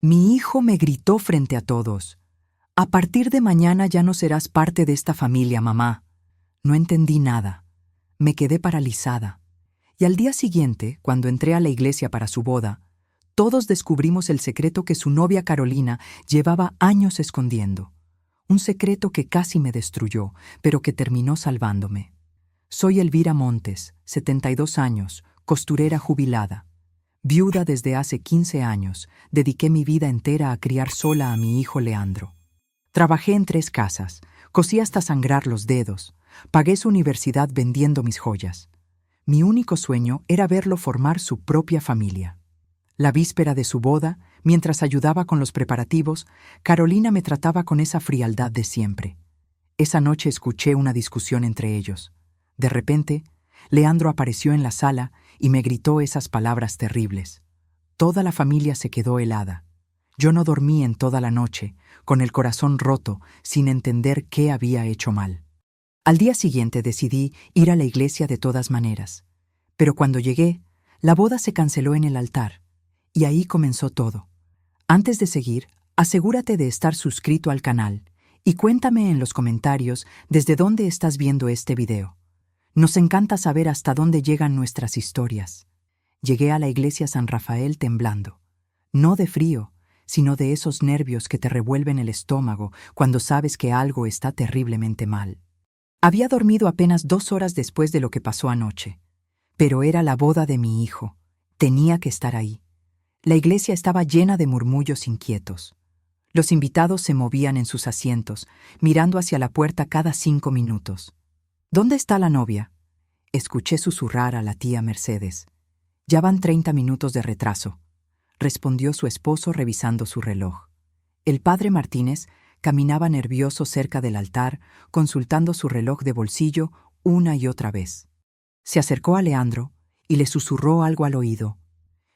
Mi hijo me gritó frente a todos. A partir de mañana ya no serás parte de esta familia, mamá. No entendí nada. Me quedé paralizada. Y al día siguiente, cuando entré a la iglesia para su boda, todos descubrimos el secreto que su novia Carolina llevaba años escondiendo. Un secreto que casi me destruyó, pero que terminó salvándome. Soy Elvira Montes, 72 años, costurera jubilada. Viuda desde hace 15 años, dediqué mi vida entera a criar sola a mi hijo Leandro. Trabajé en 3 casas, cosí hasta sangrar los dedos, pagué su universidad vendiendo mis joyas. Mi único sueño era verlo formar su propia familia. La víspera de su boda, mientras ayudaba con los preparativos, Carolina me trataba con esa frialdad de siempre. Esa noche escuché una discusión entre ellos. De repente, Leandro apareció en la sala y me gritó esas palabras terribles. Toda la familia se quedó helada. Yo no dormí en toda la noche, con el corazón roto, sin entender qué había hecho mal. Al día siguiente decidí ir a la iglesia de todas maneras. Pero cuando llegué, la boda se canceló en el altar, y ahí comenzó todo. Antes de seguir, asegúrate de estar suscrito al canal y cuéntame en los comentarios desde dónde estás viendo este video. Nos encanta saber hasta dónde llegan nuestras historias. Llegué a la iglesia San Rafael temblando. No de frío, sino de esos nervios que te revuelven el estómago cuando sabes que algo está terriblemente mal. Había dormido apenas 2 horas después de lo que pasó anoche. Pero era la boda de mi hijo. Tenía que estar ahí. La iglesia estaba llena de murmullos inquietos. Los invitados se movían en sus asientos, mirando hacia la puerta cada 5 minutos. ¿Dónde está la novia? Escuché susurrar a la tía Mercedes. Ya van 30 minutos de retraso, respondió su esposo revisando su reloj. El padre Martínez caminaba nervioso cerca del altar, consultando su reloj de bolsillo una y otra vez. Se acercó a Leandro y le susurró algo al oído.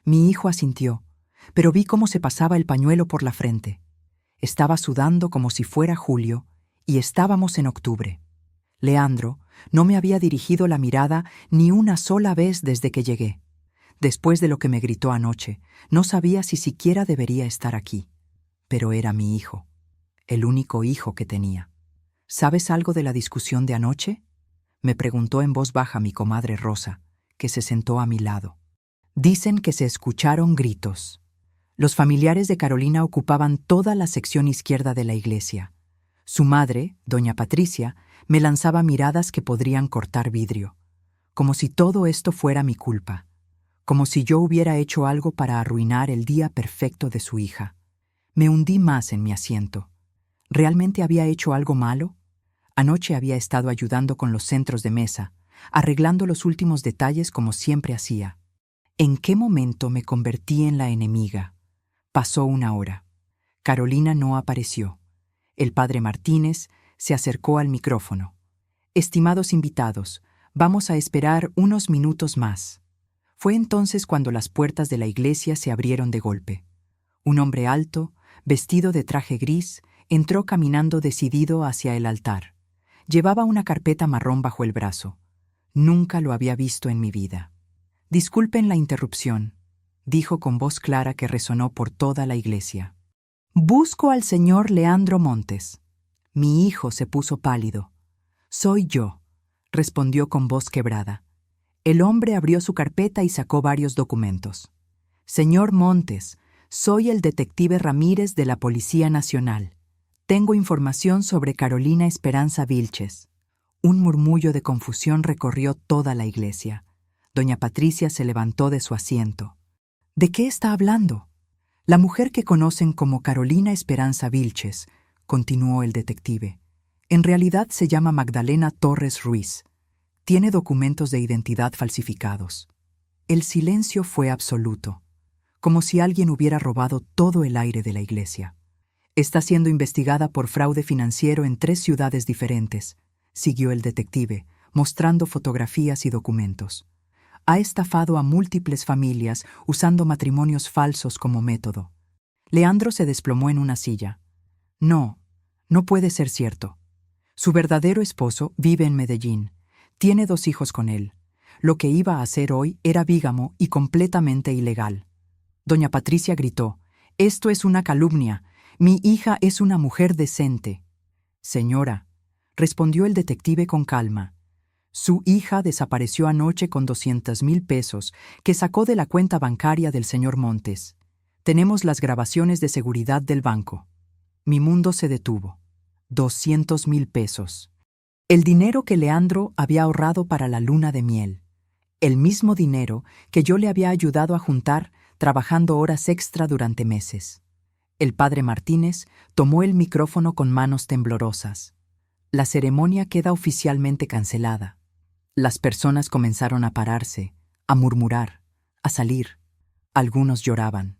Mi hijo asintió, pero vi cómo se pasaba el pañuelo por la frente. Estaba sudando como si fuera julio y estábamos en octubre. Leandro no me había dirigido la mirada ni una sola vez desde que llegué. Después de lo que me gritó anoche, no sabía si siquiera debería estar aquí. Pero era mi hijo, el único hijo que tenía. ¿Sabes algo de la discusión de anoche? Me preguntó en voz baja mi comadre Rosa, que se sentó a mi lado. Dicen que se escucharon gritos. Los familiares de Carolina ocupaban toda la sección izquierda de la iglesia. Su madre, doña Patricia, me lanzaba miradas que podrían cortar vidrio, como si todo esto fuera mi culpa, como si yo hubiera hecho algo para arruinar el día perfecto de su hija. Me hundí más en mi asiento. ¿Realmente había hecho algo malo? Anoche había estado ayudando con los centros de mesa, arreglando los últimos detalles como siempre hacía. ¿En qué momento me convertí en la enemiga? Pasó 1 hora. Carolina no apareció. El padre Martínez se acercó al micrófono. Estimados invitados, vamos a esperar unos minutos más. Fue entonces cuando las puertas de la iglesia se abrieron de golpe. Un hombre alto, vestido de traje gris, entró caminando decidido hacia el altar. Llevaba una carpeta marrón bajo el brazo. Nunca lo había visto en mi vida. Disculpen la interrupción, dijo con voz clara que resonó por toda la iglesia. Busco al señor Leandro Montes. Mi hijo se puso pálido. Soy yo, respondió con voz quebrada. El hombre abrió su carpeta y sacó varios documentos. Señor Montes, soy el detective Ramírez de la Policía Nacional. Tengo información sobre Carolina Esperanza Vilches. Un murmullo de confusión recorrió toda la iglesia. Doña Patricia se levantó de su asiento. ¿De qué está hablando? La mujer que conocen como Carolina Esperanza Vilches, continuó el detective. En realidad se llama Magdalena Torres Ruiz. Tiene documentos de identidad falsificados. El silencio fue absoluto, como si alguien hubiera robado todo el aire de la iglesia. Está siendo investigada por fraude financiero en 3 ciudades diferentes, siguió el detective, mostrando fotografías y documentos. Ha estafado a múltiples familias usando matrimonios falsos como método. Leandro se desplomó en una silla. No puede ser cierto. Su verdadero esposo vive en Medellín. Tiene 2 hijos con él. Lo que iba a hacer hoy era bígamo y completamente ilegal. Doña Patricia gritó. Esto es una calumnia. Mi hija es una mujer decente. Señora, respondió el detective con calma. Su hija desapareció anoche con 200,000 pesos que sacó de la cuenta bancaria del señor Montes. Tenemos las grabaciones de seguridad del banco. Mi mundo se detuvo. 200,000 pesos. El dinero que Leandro había ahorrado para la luna de miel. El mismo dinero que yo le había ayudado a juntar trabajando horas extra durante meses. El padre Martínez tomó el micrófono con manos temblorosas. La ceremonia queda oficialmente cancelada. Las personas comenzaron a pararse, a murmurar, a salir. Algunos lloraban.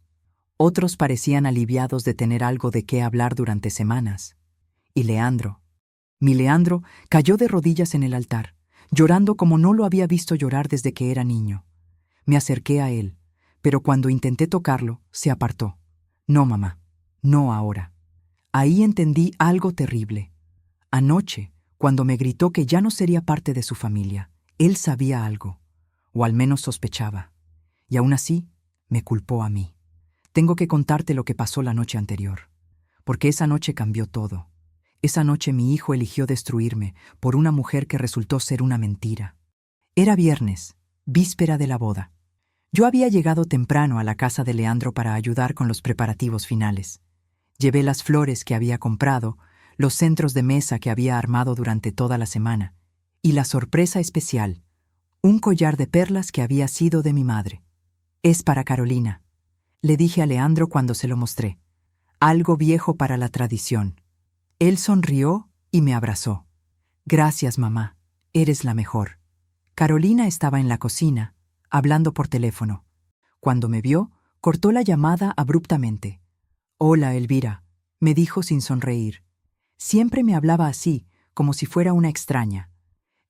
Otros parecían aliviados de tener algo de qué hablar durante semanas. Y Leandro, mi Leandro, cayó de rodillas en el altar, llorando como no lo había visto llorar desde que era niño. Me acerqué a él, pero cuando intenté tocarlo, se apartó. No, mamá, no ahora. Ahí entendí algo terrible. Anoche, cuando me gritó que ya no sería parte de su familia, él sabía algo, o al menos sospechaba. Y aún así, me culpó a mí. Tengo que contarte lo que pasó la noche anterior, porque esa noche cambió todo. Esa noche mi hijo eligió destruirme por una mujer que resultó ser una mentira. Era viernes, víspera de la boda. Yo había llegado temprano a la casa de Leandro para ayudar con los preparativos finales. Llevé las flores que había comprado, los centros de mesa que había armado durante toda la semana, y la sorpresa especial, un collar de perlas que había sido de mi madre. Es para Carolina, le dije a Leandro cuando se lo mostré. Algo viejo para la tradición. Él sonrió y me abrazó. Gracias, mamá, eres la mejor. Carolina estaba en la cocina, hablando por teléfono. Cuando me vio, cortó la llamada abruptamente. Hola, Elvira, me dijo sin sonreír. Siempre me hablaba así, como si fuera una extraña.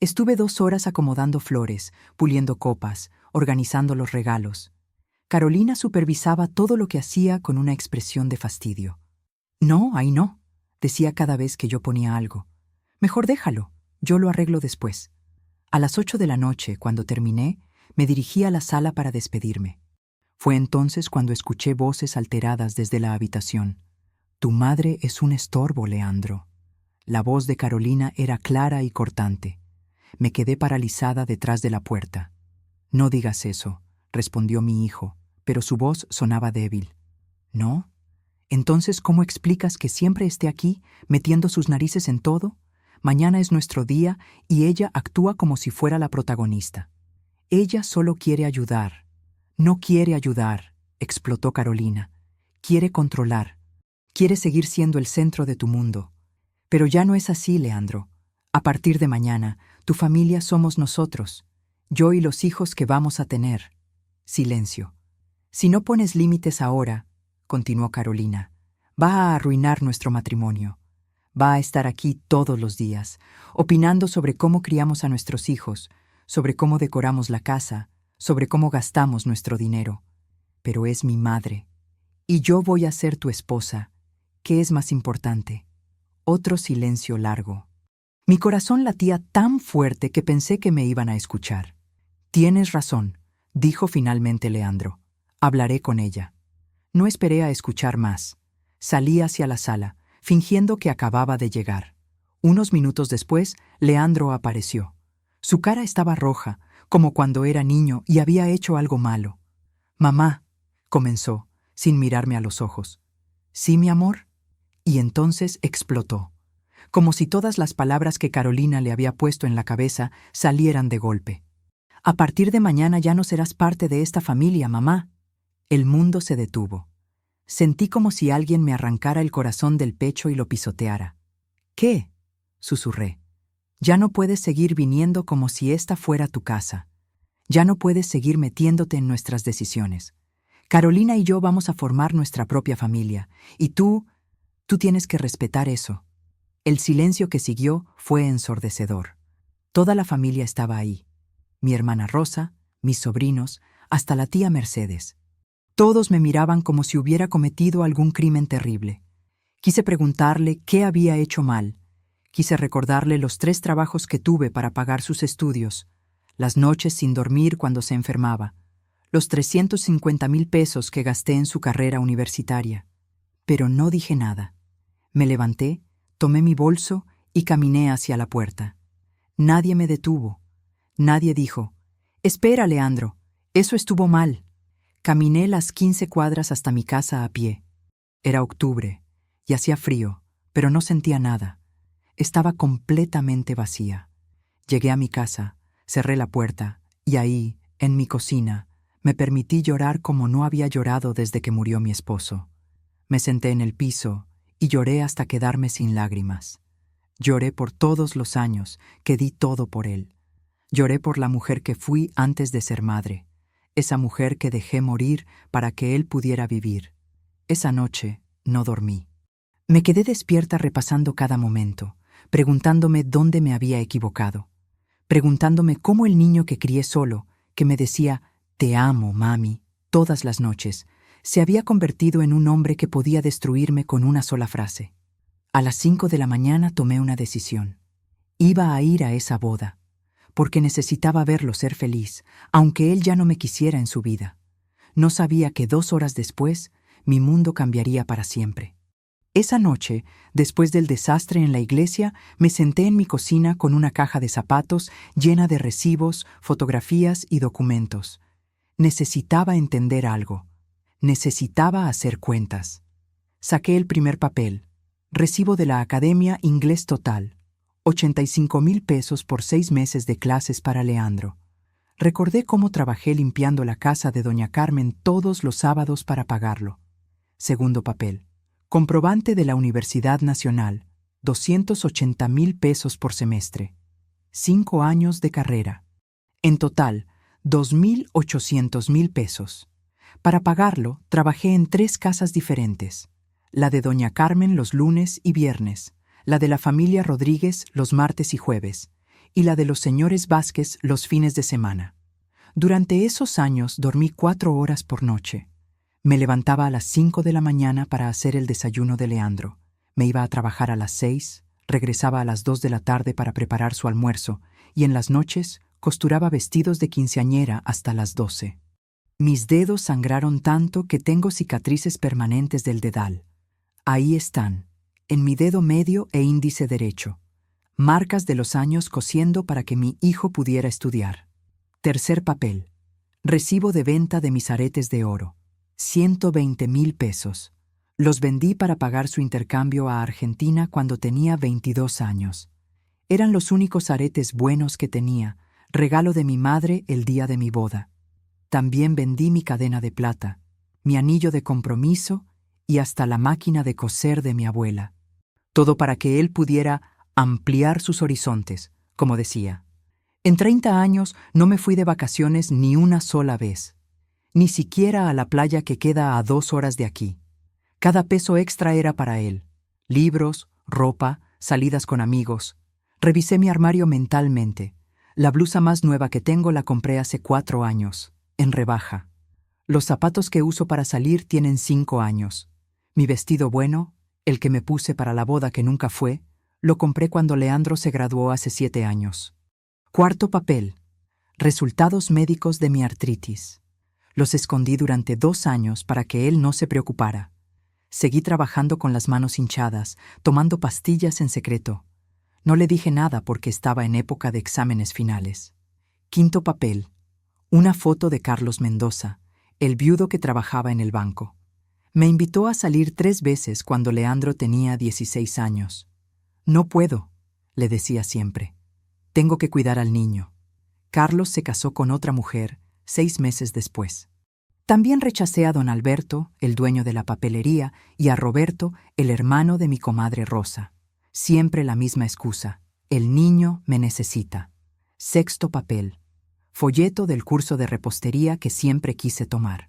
Estuve 2 horas acomodando flores, puliendo copas, organizando los regalos. Carolina supervisaba todo lo que hacía con una expresión de fastidio. No, ahí no, decía cada vez que yo ponía algo. Mejor déjalo, yo lo arreglo después. A las 8 de la noche, cuando terminé, me dirigí a la sala para despedirme. Fue entonces cuando escuché voces alteradas desde la habitación. Tu madre es un estorbo, Leandro. La voz de Carolina era clara y cortante. Me quedé paralizada detrás de la puerta. No digas eso, respondió mi hijo, pero su voz sonaba débil. ¿No? Entonces, ¿cómo explicas que siempre esté aquí, metiendo sus narices en todo? Mañana es nuestro día y ella actúa como si fuera la protagonista. Ella solo quiere ayudar. No quiere ayudar, explotó Carolina. Quiere controlar. Quiere seguir siendo el centro de tu mundo. Pero ya no es así, Leandro. A partir de mañana, tu familia somos nosotros, yo y los hijos que vamos a tener. Silencio. Si no pones límites ahora, continuó Carolina, va a arruinar nuestro matrimonio. Va a estar aquí todos los días, opinando sobre cómo criamos a nuestros hijos, sobre cómo decoramos la casa, sobre cómo gastamos nuestro dinero. Pero es mi madre, y yo voy a ser tu esposa. ¿Qué es más importante? Otro silencio largo. Mi corazón latía tan fuerte que pensé que me iban a escuchar. Tienes razón, dijo finalmente Leandro. Hablaré con ella. No esperé a escuchar más. Salí hacia la sala, fingiendo que acababa de llegar. Unos minutos después, Leandro apareció. Su cara estaba roja, como cuando era niño y había hecho algo malo. Mamá, comenzó, sin mirarme a los ojos. ¿Sí, mi amor? Y entonces explotó, como si todas las palabras que Carolina le había puesto en la cabeza salieran de golpe. A partir de mañana ya no serás parte de esta familia, mamá. El mundo se detuvo. Sentí como si alguien me arrancara el corazón del pecho y lo pisoteara. ¿Qué? Susurré. Ya no puedes seguir viniendo como si esta fuera tu casa. Ya no puedes seguir metiéndote en nuestras decisiones. Carolina y yo vamos a formar nuestra propia familia, y tú tienes que respetar eso. El silencio que siguió fue ensordecedor. Toda la familia estaba ahí. Mi hermana Rosa, mis sobrinos, hasta la tía Mercedes. Todos me miraban como si hubiera cometido algún crimen terrible. Quise preguntarle qué había hecho mal. Quise recordarle los 3 trabajos que tuve para pagar sus estudios, las noches sin dormir cuando se enfermaba, los 350,000 pesos que gasté en su carrera universitaria. Pero no dije nada. Me levanté, tomé mi bolso y caminé hacia la puerta. Nadie me detuvo. Nadie dijo: «Espera, Leandro, eso estuvo mal». Caminé las 15 cuadras hasta mi casa a pie. Era octubre y hacía frío, pero no sentía nada. Estaba completamente vacía. Llegué a mi casa, cerré la puerta y ahí, en mi cocina, me permití llorar como no había llorado desde que murió mi esposo. Me senté en el piso y lloré hasta quedarme sin lágrimas. Lloré por todos los años que di todo por él. Lloré por la mujer que fui antes de ser madre, esa mujer que dejé morir para que él pudiera vivir. Esa noche no dormí. Me quedé despierta repasando cada momento, preguntándome dónde me había equivocado, preguntándome cómo el niño que crié solo, que me decía «Te amo, mami», todas las noches, se había convertido en un hombre que podía destruirme con una sola frase. A las 5 de la mañana tomé una decisión. Iba a ir a esa boda, porque necesitaba verlo ser feliz, aunque él ya no me quisiera en su vida. No sabía que 2 horas después, mi mundo cambiaría para siempre. Esa noche, después del desastre en la iglesia, me senté en mi cocina con una caja de zapatos llena de recibos, fotografías y documentos. Necesitaba entender algo. Necesitaba hacer cuentas. Saqué el primer papel. Recibo de la Academia Inglés Total. 85,000 pesos por 6 meses de clases para Leandro. Recordé cómo trabajé limpiando la casa de doña Carmen todos los sábados para pagarlo. Segundo papel. Comprobante de la Universidad Nacional. 280,000 pesos por semestre. 5 años de carrera. En total, 2,800,000 pesos. Para pagarlo, trabajé en 3 casas diferentes. La de doña Carmen los lunes y viernes, la de la familia Rodríguez los martes y jueves, y la de los señores Vázquez los fines de semana. Durante esos años dormí 4 horas por noche. Me levantaba a las 5 de la mañana para hacer el desayuno de Leandro. Me iba a trabajar a las 6, regresaba a las 2 de la tarde para preparar su almuerzo, y en las noches costuraba vestidos de quinceañera hasta las 12. Mis dedos sangraron tanto que tengo cicatrices permanentes del dedal. Ahí están, en mi dedo medio e índice derecho. Marcas de los años cosiendo para que mi hijo pudiera estudiar. Tercer papel. Recibo de venta de mis aretes de oro. 120,000 pesos. Los vendí para pagar su intercambio a Argentina cuando tenía 22 años. Eran los únicos aretes buenos que tenía, regalo de mi madre el día de mi boda. También vendí mi cadena de plata, mi anillo de compromiso y hasta la máquina de coser de mi abuela. Todo para que él pudiera ampliar sus horizontes, como decía. En 30 años no me fui de vacaciones ni una sola vez, ni siquiera a la playa que queda a 2 horas de aquí. Cada peso extra era para él. Libros, ropa, salidas con amigos. Revisé mi armario mentalmente. La blusa más nueva que tengo la compré hace 4 años, en rebaja. Los zapatos que uso para salir tienen 5 años. Mi vestido bueno, el que me puse para la boda que nunca fue, lo compré cuando Leandro se graduó hace 7 años. Cuarto papel. Resultados médicos de mi artritis. Los escondí durante 2 años para que él no se preocupara. Seguí trabajando con las manos hinchadas, tomando pastillas en secreto. No le dije nada porque estaba en época de exámenes finales. Quinto papel. Una foto de Carlos Mendoza, el viudo que trabajaba en el banco. Me invitó a salir 3 veces cuando Leandro tenía 16 años. No puedo, le decía siempre. Tengo que cuidar al niño. Carlos se casó con otra mujer 6 meses después. También rechacé a don Alberto, el dueño de la papelería, y a Roberto, el hermano de mi comadre Rosa. Siempre la misma excusa. El niño me necesita. Sexto papel. Folleto del curso de repostería que siempre quise tomar.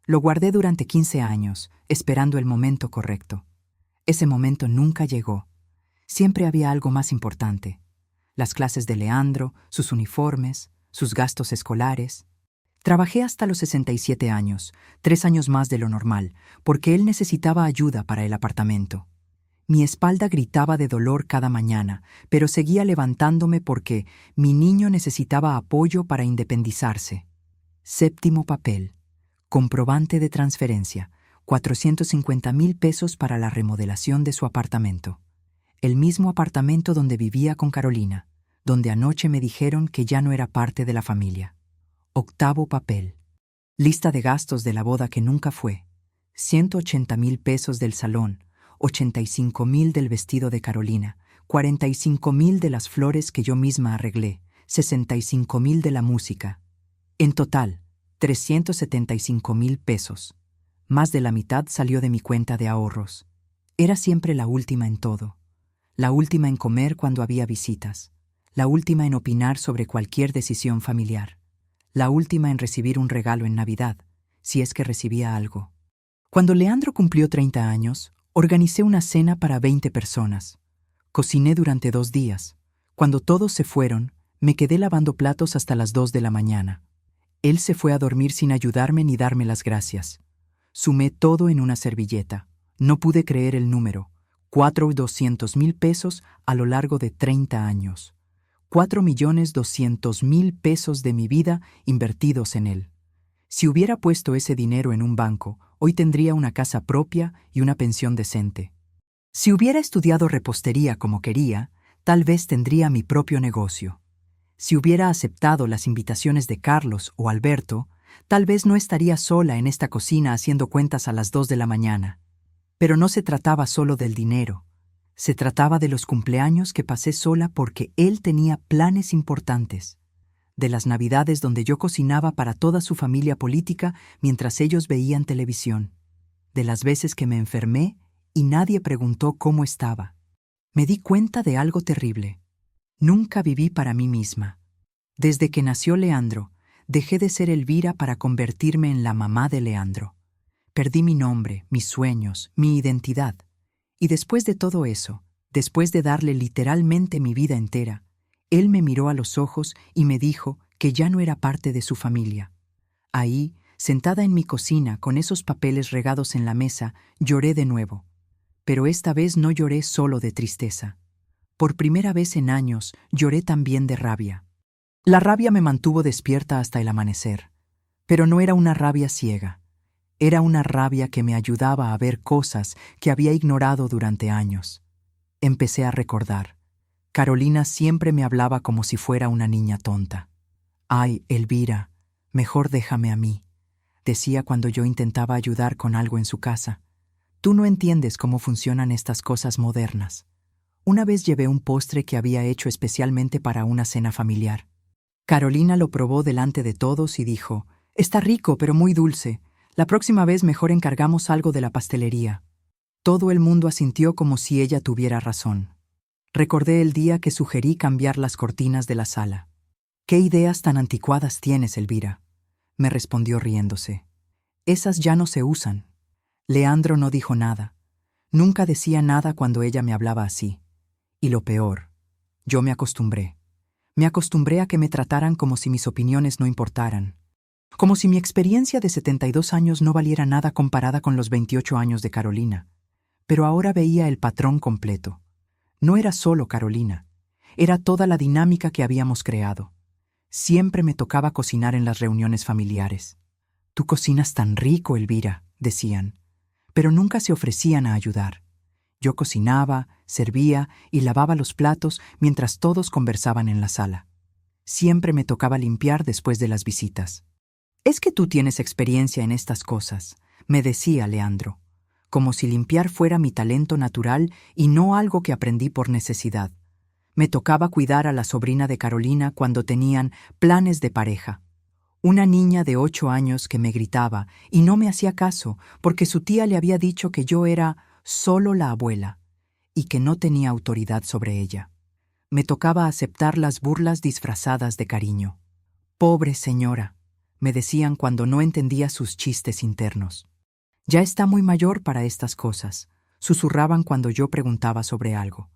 Lo guardé durante 15 años, esperando el momento correcto. Ese momento nunca llegó. Siempre había algo más importante. Las clases de Leandro, sus uniformes, sus gastos escolares. Trabajé hasta los 67 años, 3 años más de lo normal, porque él necesitaba ayuda para el apartamento. Mi espalda gritaba de dolor cada mañana, pero seguía levantándome porque mi niño necesitaba apoyo para independizarse. Séptimo papel. Comprobante de transferencia. 450,000 pesos para la remodelación de su apartamento. El mismo apartamento donde vivía con Carolina, donde anoche me dijeron que ya no era parte de la familia. Octavo papel. Lista de gastos de la boda que nunca fue. 180,000 pesos del salón, 85,000 del vestido de Carolina, 45,000 de las flores que yo misma arreglé, 65,000 de la música. En total, 375,000 pesos. Más de la mitad salió de mi cuenta de ahorros. Era siempre la última en todo. La última en comer cuando había visitas. La última en opinar sobre cualquier decisión familiar. La última en recibir un regalo en Navidad, si es que recibía algo. Cuando Leandro cumplió 30 años, organicé una cena para 20 personas. Cociné durante 2 días. Cuando todos se fueron, me quedé lavando platos hasta las 2 de la mañana. Él se fue a dormir sin ayudarme ni darme las gracias. Sumé todo en una servilleta. No pude creer el número. 4,200,000 pesos a lo largo de 30 años. 4,200,000 pesos de mi vida invertidos en él. Si hubiera puesto ese dinero en un banco, hoy tendría una casa propia y una pensión decente. Si hubiera estudiado repostería como quería, tal vez tendría mi propio negocio. Si hubiera aceptado las invitaciones de Carlos o Alberto, tal vez no estaría sola en esta cocina haciendo cuentas a las 2 de la mañana. Pero no se trataba solo del dinero. Se trataba de los cumpleaños que pasé sola porque él tenía planes importantes. De las Navidades donde yo cocinaba para toda su familia política mientras ellos veían televisión. De las veces que me enfermé y nadie preguntó cómo estaba. Me di cuenta de algo terrible. Nunca viví para mí misma. Desde que nació Leandro, dejé de ser Elvira para convertirme en la mamá de Leandro. Perdí mi nombre, mis sueños, mi identidad. Y después de todo eso, después de darle literalmente mi vida entera, él me miró a los ojos y me dijo que ya no era parte de su familia. Ahí, sentada en mi cocina con esos papeles regados en la mesa, lloré de nuevo. Pero esta vez no lloré solo de tristeza. Por primera vez en años, lloré también de rabia. La rabia me mantuvo despierta hasta el amanecer. Pero no era una rabia ciega. Era una rabia que me ayudaba a ver cosas que había ignorado durante años. Empecé a recordar. Carolina siempre me hablaba como si fuera una niña tonta. «Ay, Elvira, mejor déjame a mí», decía cuando yo intentaba ayudar con algo en su casa. «Tú no entiendes cómo funcionan estas cosas modernas». Una vez llevé un postre que había hecho especialmente para una cena familiar. Carolina lo probó delante de todos y dijo: «Está rico, pero muy dulce. La próxima vez mejor encargamos algo de la pastelería». Todo el mundo asintió como si ella tuviera razón. Recordé el día que sugerí cambiar las cortinas de la sala. «¿Qué ideas tan anticuadas tienes, Elvira?», me respondió riéndose. «Esas ya no se usan». Leandro no dijo nada. Nunca decía nada cuando ella me hablaba así. Y lo peor, yo me acostumbré. Me acostumbré a que me trataran como si mis opiniones no importaran. Como si mi experiencia de 72 años no valiera nada comparada con los 28 años de Carolina. Pero ahora veía el patrón completo. No era solo Carolina. Era toda la dinámica que habíamos creado. Siempre me tocaba cocinar en las reuniones familiares. «Tú cocinas tan rico, Elvira», decían. Pero nunca se ofrecían a ayudar. Yo cocinaba, servía y lavaba los platos mientras todos conversaban en la sala. Siempre me tocaba limpiar después de las visitas. «Es que tú tienes experiencia en estas cosas», me decía Leandro, como si limpiar fuera mi talento natural y no algo que aprendí por necesidad. Me tocaba cuidar a la sobrina de Carolina cuando tenían planes de pareja. Una niña de 8 años que me gritaba y no me hacía caso porque su tía le había dicho que yo era solo la abuela y que no tenía autoridad sobre ella. Me tocaba aceptar las burlas disfrazadas de cariño. «Pobre señora», me decían cuando no entendía sus chistes internos. «Ya está muy mayor para estas cosas», susurraban cuando yo preguntaba sobre algo.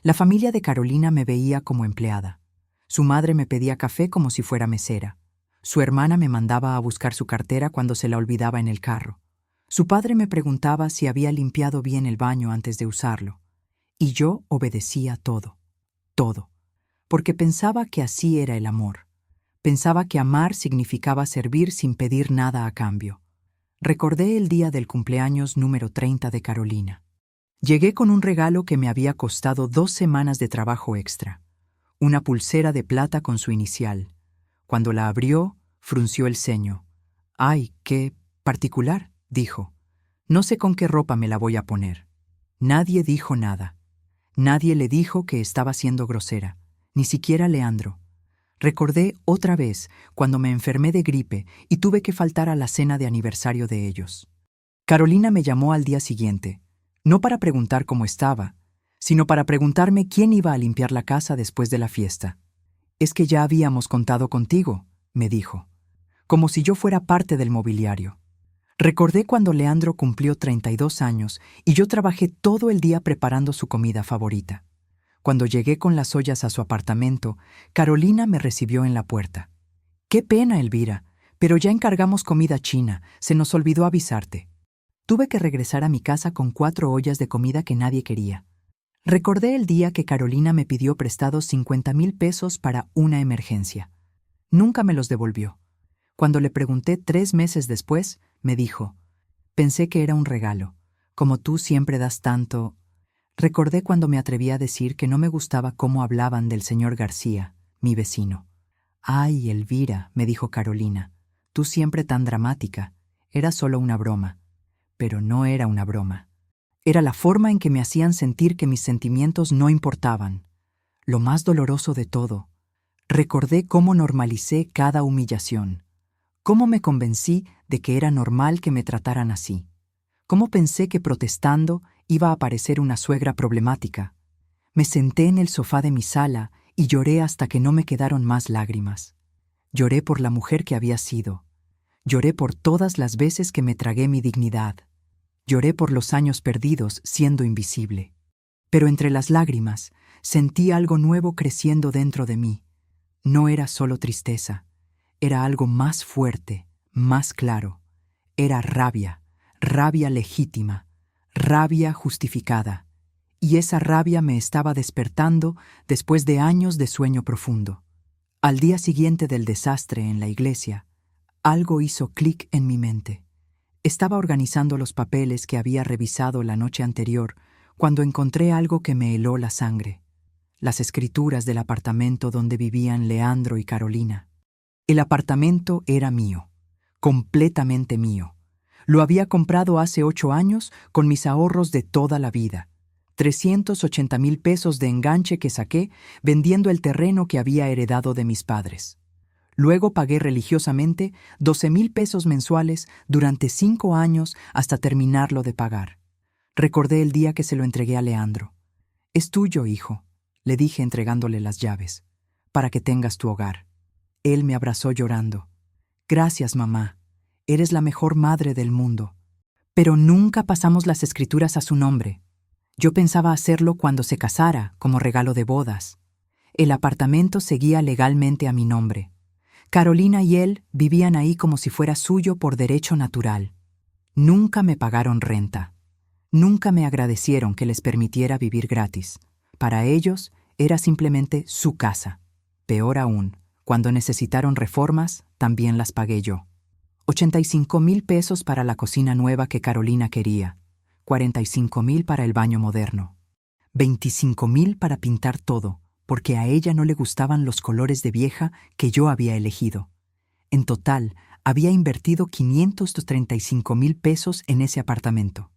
La familia de Carolina me veía como empleada. Su madre me pedía café como si fuera mesera. Su hermana me mandaba a buscar su cartera cuando se la olvidaba en el carro. Su padre me preguntaba si había limpiado bien el baño antes de usarlo. Y yo obedecía todo, porque pensaba que así era el amor. Pensaba que amar significaba servir sin pedir nada a cambio. Recordé el día del cumpleaños número 30 de Carolina. Llegué con un regalo que me había costado 2 semanas de trabajo extra. Una pulsera de plata con su inicial. Cuando la abrió, frunció el ceño. «Ay, qué particular», dijo. «No sé con qué ropa me la voy a poner». Nadie dijo nada. Nadie le dijo que estaba siendo grosera, ni siquiera Leandro. Recordé otra vez cuando me enfermé de gripe y tuve que faltar a la cena de aniversario de ellos. Carolina me llamó al día siguiente, no para preguntar cómo estaba, sino para preguntarme quién iba a limpiar la casa después de la fiesta. «Es que ya habíamos contado contigo», me dijo, como si yo fuera parte del mobiliario. Recordé cuando Leandro cumplió 32 años y yo trabajé todo el día preparando su comida favorita. Cuando llegué con las ollas a su apartamento, Carolina me recibió en la puerta. «Qué pena, Elvira, pero ya encargamos comida china, se nos olvidó avisarte». Tuve que regresar a mi casa con 4 ollas de comida que nadie quería. Recordé el día que Carolina me pidió prestados 50,000 pesos para una emergencia. Nunca me los devolvió. Cuando le pregunté 3 meses después, me dijo, «Pensé que era un regalo. Como tú siempre das tanto». Recordé cuando me atreví a decir que no me gustaba cómo hablaban del señor García, mi vecino. «Ay, Elvira», me dijo Carolina, «tú siempre tan dramática. Era solo una broma». Pero no era una broma. Era la forma en que me hacían sentir que mis sentimientos no importaban. Lo más doloroso de todo, recordé cómo normalicé cada humillación. Cómo me convencí de que era normal que me trataran así. Cómo pensé que protestando iba a aparecer una suegra problemática. Me senté en el sofá de mi sala y lloré hasta que no me quedaron más lágrimas. Lloré por la mujer que había sido. Lloré por todas las veces que me tragué mi dignidad. Lloré por los años perdidos siendo invisible. Pero entre las lágrimas sentí algo nuevo creciendo dentro de mí. No era solo tristeza. Era algo más fuerte, más claro. Era rabia, rabia legítima, rabia justificada. Y esa rabia me estaba despertando después de años de sueño profundo. Al día siguiente del desastre en la iglesia, algo hizo clic en mi mente. Estaba organizando los papeles que había revisado la noche anterior cuando encontré algo que me heló la sangre. Las escrituras del apartamento donde vivían Leandro y Carolina. El apartamento era mío, completamente mío. Lo había comprado hace 8 años con mis ahorros de toda la vida. 380,000 pesos de enganche que saqué vendiendo el terreno que había heredado de mis padres. Luego pagué religiosamente 12,000 pesos mensuales durante 5 años hasta terminarlo de pagar. Recordé el día que se lo entregué a Leandro. «Es tuyo, hijo», le dije entregándole las llaves, «para que tengas tu hogar». Él me abrazó llorando. «Gracias, mamá. Eres la mejor madre del mundo». Pero nunca pasamos las escrituras a su nombre. Yo pensaba hacerlo cuando se casara, como regalo de bodas. El apartamento seguía legalmente a mi nombre. Carolina y él vivían ahí como si fuera suyo por derecho natural. Nunca me pagaron renta. Nunca me agradecieron que les permitiera vivir gratis. Para ellos era simplemente su casa. Peor aún, cuando necesitaron reformas, también las pagué yo. 85,000 pesos para la cocina nueva que Carolina quería. 45,000 para el baño moderno. 25,000 para pintar todo, porque a ella no le gustaban los colores de vieja que yo había elegido. En total, había invertido 535,000 pesos en ese apartamento.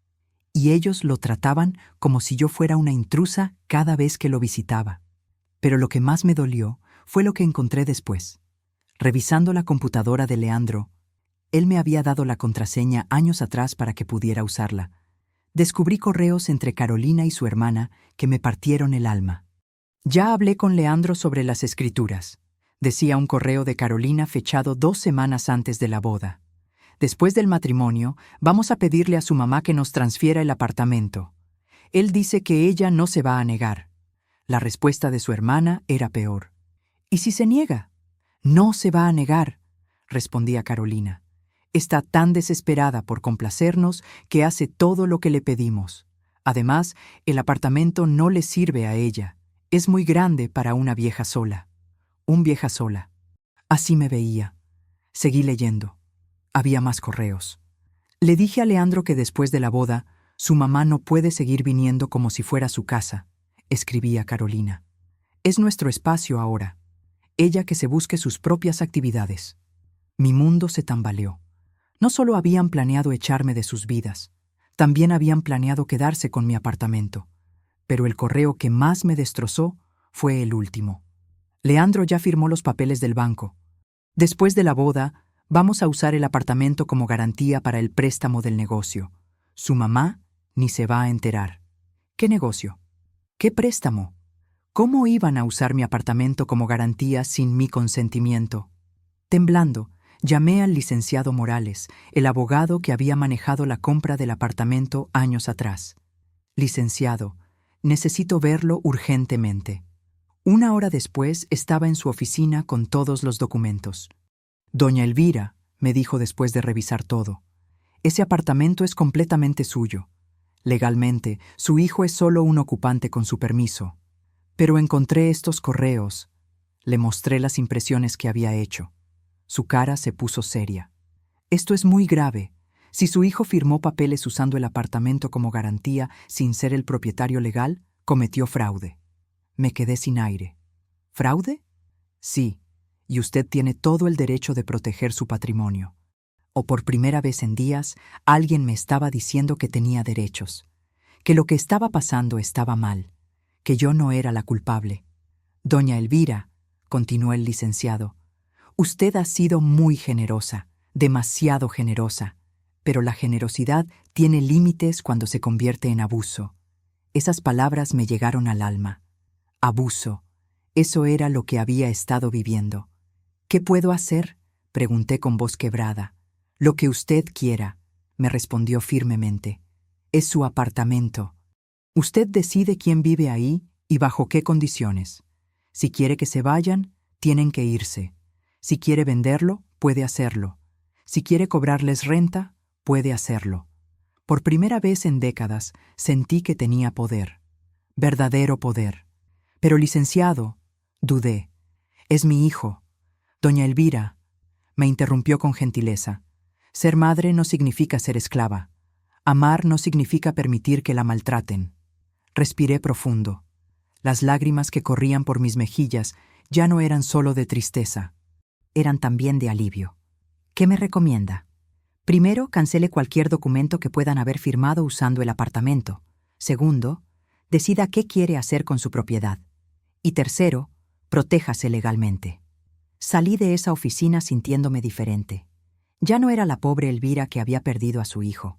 Y ellos lo trataban como si yo fuera una intrusa cada vez que lo visitaba. Pero lo que más me dolió fue lo que encontré después. Revisando la computadora de Leandro, él me había dado la contraseña años atrás para que pudiera usarla. Descubrí correos entre Carolina y su hermana que me partieron el alma. «Ya hablé con Leandro sobre las escrituras», decía un correo de Carolina fechado 2 semanas antes de la boda. «Después del matrimonio, vamos a pedirle a su mamá que nos transfiera el apartamento. Él dice que ella no se va a negar». La respuesta de su hermana era peor. «¿Y si se niega?» «No se va a negar», respondía Carolina. «Está tan desesperada por complacernos que hace todo lo que le pedimos. Además, el apartamento no le sirve a ella. Es muy grande para una vieja sola». Un vieja sola. Así me veía. Seguí leyendo. Había más correos. Le dije a Leandro que después de la boda, su mamá no puede seguir viniendo como si fuera su casa, escribía Carolina. Es nuestro espacio ahora. Ella que se busque sus propias actividades. Mi mundo se tambaleó. No solo habían planeado echarme de sus vidas, también habían planeado quedarse con mi apartamento. Pero el correo que más me destrozó fue el último. Leandro ya firmó los papeles del banco. Después de la boda, vamos a usar el apartamento como garantía para el préstamo del negocio. Su mamá ni se va a enterar. ¿Qué negocio? ¿Qué préstamo? ¿Cómo iban a usar mi apartamento como garantía sin mi consentimiento? Temblando, llamé al licenciado Morales, el abogado que había manejado la compra del apartamento años atrás. Licenciado, necesito verlo urgentemente. 1 hora después estaba en su oficina con todos los documentos. Doña Elvira, me dijo después de revisar todo, ese apartamento es completamente suyo. Legalmente, su hijo es solo un ocupante con su permiso. Pero encontré estos correos. Le mostré las impresiones que había hecho. Su cara se puso seria. Esto es muy grave. Si su hijo firmó papeles usando el apartamento como garantía sin ser el propietario legal, cometió fraude. Me quedé sin aire. ¿Fraude? Sí, y usted tiene todo el derecho de proteger su patrimonio. O por primera vez en días, alguien me estaba diciendo que tenía derechos, que lo que estaba pasando estaba mal, que yo no era la culpable. Doña Elvira, continuó el licenciado, usted ha sido muy generosa, demasiado generosa, pero la generosidad tiene límites cuando se convierte en abuso. Esas palabras me llegaron al alma. Abuso. Eso era lo que había estado viviendo. ¿Qué puedo hacer? Pregunté con voz quebrada. Lo que usted quiera, me respondió firmemente. Es su apartamento. Usted decide quién vive ahí y bajo qué condiciones. Si quiere que se vayan, tienen que irse. Si quiere venderlo, puede hacerlo. Si quiere cobrarles renta, puede hacerlo. Por primera vez en décadas sentí que tenía poder. Verdadero poder. Pero licenciado, dudé. Es mi hijo. Doña Elvira, me interrumpió con gentileza. Ser madre no significa ser esclava. Amar no significa permitir que la maltraten. Respiré profundo. Las lágrimas que corrían por mis mejillas ya no eran solo de tristeza. Eran también de alivio. ¿Qué me recomienda? Primero, cancele cualquier documento que puedan haber firmado usando el apartamento. Segundo, decida qué quiere hacer con su propiedad. Y tercero, protéjase legalmente. Salí de esa oficina sintiéndome diferente. Ya no era la pobre Elvira que había perdido a su hijo.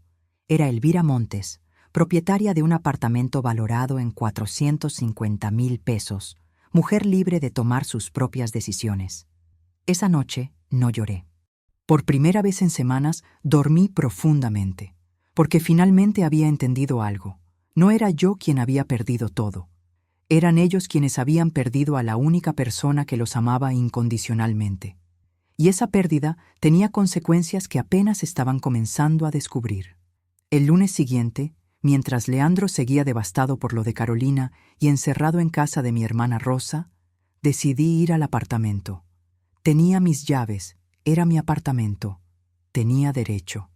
Era Elvira Montes, propietaria de un apartamento valorado en 450,000 pesos, mujer libre de tomar sus propias decisiones. Esa noche no lloré. Por primera vez en semanas dormí profundamente, porque finalmente había entendido algo. No era yo quien había perdido todo. Eran ellos quienes habían perdido a la única persona que los amaba incondicionalmente. Y esa pérdida tenía consecuencias que apenas estaban comenzando a descubrir. El lunes siguiente, mientras Leandro seguía devastado por lo de Carolina y encerrado en casa de mi hermana Rosa, decidí ir al apartamento. Tenía mis llaves, era mi apartamento. Tenía derecho.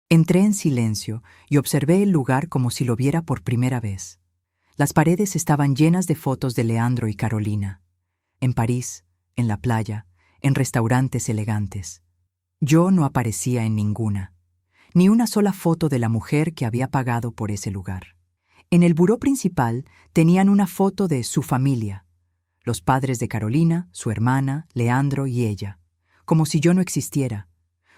Entré en silencio y observé el lugar como si lo viera por primera vez. Las paredes estaban llenas de fotos de Leandro y Carolina. En París, en la playa, en restaurantes elegantes. Yo no aparecía en ninguna. Ni una sola foto de la mujer que había pagado por ese lugar. En el buró principal tenían una foto de su familia. Los padres de Carolina, su hermana, Leandro y ella. Como si yo no existiera.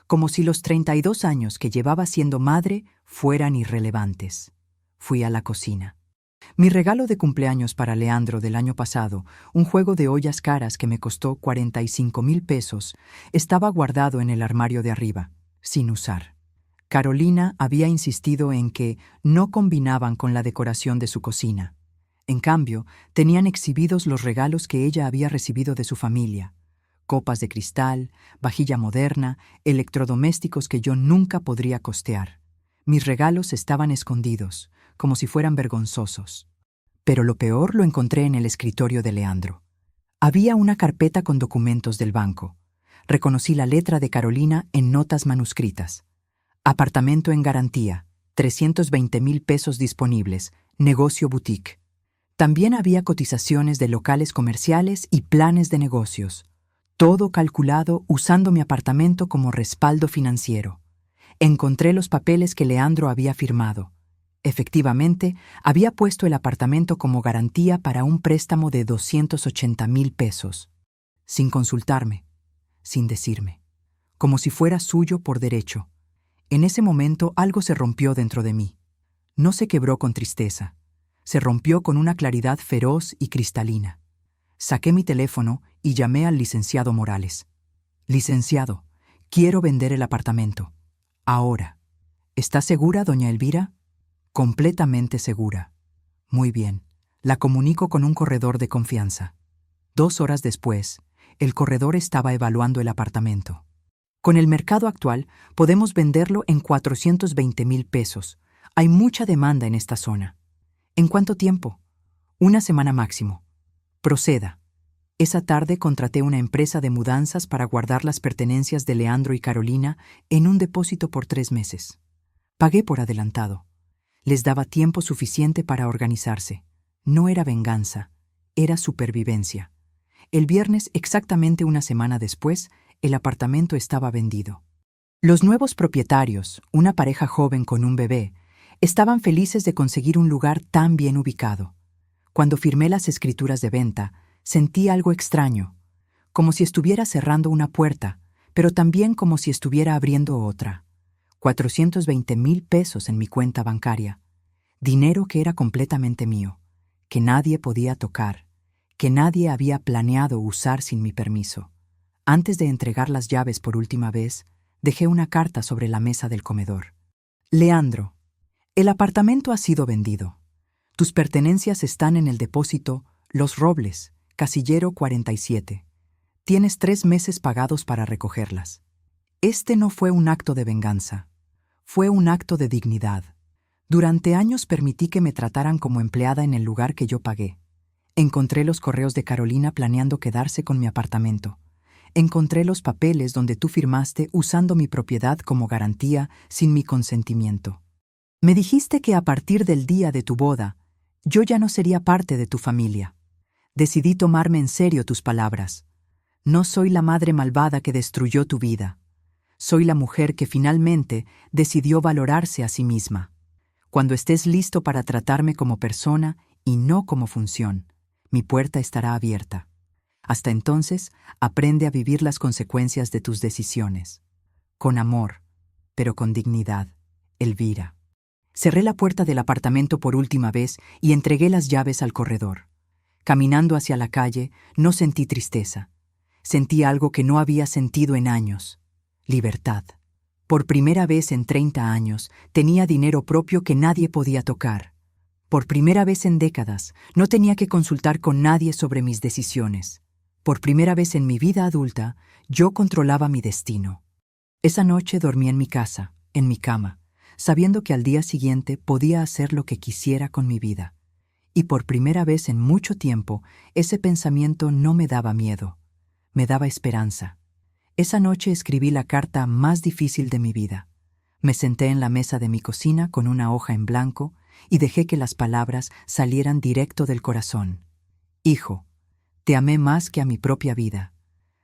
Como si los 32 años que llevaba siendo madre fueran irrelevantes. Fui a la cocina. Mi regalo de cumpleaños para Leandro del año pasado, un juego de ollas caras que me costó 45,000 pesos, estaba guardado en el armario de arriba, sin usar. Carolina había insistido en que no combinaban con la decoración de su cocina. En cambio, tenían exhibidos los regalos que ella había recibido de su familia. Copas de cristal, vajilla moderna, electrodomésticos que yo nunca podría costear. Mis regalos estaban escondidos, como si fueran vergonzosos. Pero lo peor lo encontré en el escritorio de Leandro. Había una carpeta con documentos del banco. Reconocí la letra de Carolina en notas manuscritas. Apartamento en garantía, 320,000 pesos disponibles, negocio boutique. También había cotizaciones de locales comerciales y planes de negocios. Todo calculado usando mi apartamento como respaldo financiero. Encontré los papeles que Leandro había firmado. Efectivamente, había puesto el apartamento como garantía para un préstamo de 280,000 pesos. Sin consultarme, sin decirme. Como si fuera suyo por derecho. En ese momento algo se rompió dentro de mí. No se quebró con tristeza. Se rompió con una claridad feroz y cristalina. Saqué mi teléfono y llamé al licenciado Morales. Licenciado, quiero vender el apartamento. Ahora. ¿Está segura, doña Elvira? Completamente segura. Muy bien. La comunico con un corredor de confianza. 2 horas después, el corredor estaba evaluando el apartamento. Con el mercado actual, podemos venderlo en 420,000 pesos. Hay mucha demanda en esta zona. ¿En cuánto tiempo? 1 semana máximo. Proceda. Esa tarde contraté una empresa de mudanzas para guardar las pertenencias de Leandro y Carolina en un depósito por 3 meses. Pagué por adelantado. Les daba tiempo suficiente para organizarse. No era venganza, era supervivencia. El viernes, exactamente 1 semana después, el apartamento estaba vendido. Los nuevos propietarios, una pareja joven con un bebé, estaban felices de conseguir un lugar tan bien ubicado. Cuando firmé las escrituras de venta, sentí algo extraño, como si estuviera cerrando una puerta, pero también como si estuviera abriendo otra. 420,000 pesos en mi cuenta bancaria. Dinero que era completamente mío, que nadie podía tocar, que nadie había planeado usar sin mi permiso. Antes de entregar las llaves por última vez, dejé una carta sobre la mesa del comedor. Leandro, el apartamento ha sido vendido. Tus pertenencias están en el depósito Los Robles, casillero 47. Tienes 3 meses pagados para recogerlas. Este no fue un acto de venganza. Fue un acto de dignidad. Durante años permití que me trataran como empleada en el lugar que yo pagué. Encontré los correos de Carolina planeando quedarse con mi apartamento. Encontré los papeles donde tú firmaste usando mi propiedad como garantía sin mi consentimiento. Me dijiste que a partir del día de tu boda, yo ya no sería parte de tu familia. Decidí tomarme en serio tus palabras. No soy la madre malvada que destruyó tu vida. Soy la mujer que finalmente decidió valorarse a sí misma. Cuando estés listo para tratarme como persona y no como función, mi puerta estará abierta. Hasta entonces, aprende a vivir las consecuencias de tus decisiones. Con amor, pero con dignidad. Elvira. Cerré la puerta del apartamento por última vez y entregué las llaves al corredor. Caminando hacia la calle, no sentí tristeza. Sentí algo que no había sentido en años. Libertad. Por primera vez en 30 años, tenía dinero propio que nadie podía tocar. Por primera vez en décadas, no tenía que consultar con nadie sobre mis decisiones. Por primera vez en mi vida adulta, yo controlaba mi destino. Esa noche dormí en mi casa, en mi cama, sabiendo que al día siguiente podía hacer lo que quisiera con mi vida. Y por primera vez en mucho tiempo, ese pensamiento no me daba miedo, me daba esperanza. Esa noche escribí la carta más difícil de mi vida. Me senté en la mesa de mi cocina con una hoja en blanco y dejé que las palabras salieran directo del corazón. Hijo, te amé más que a mi propia vida.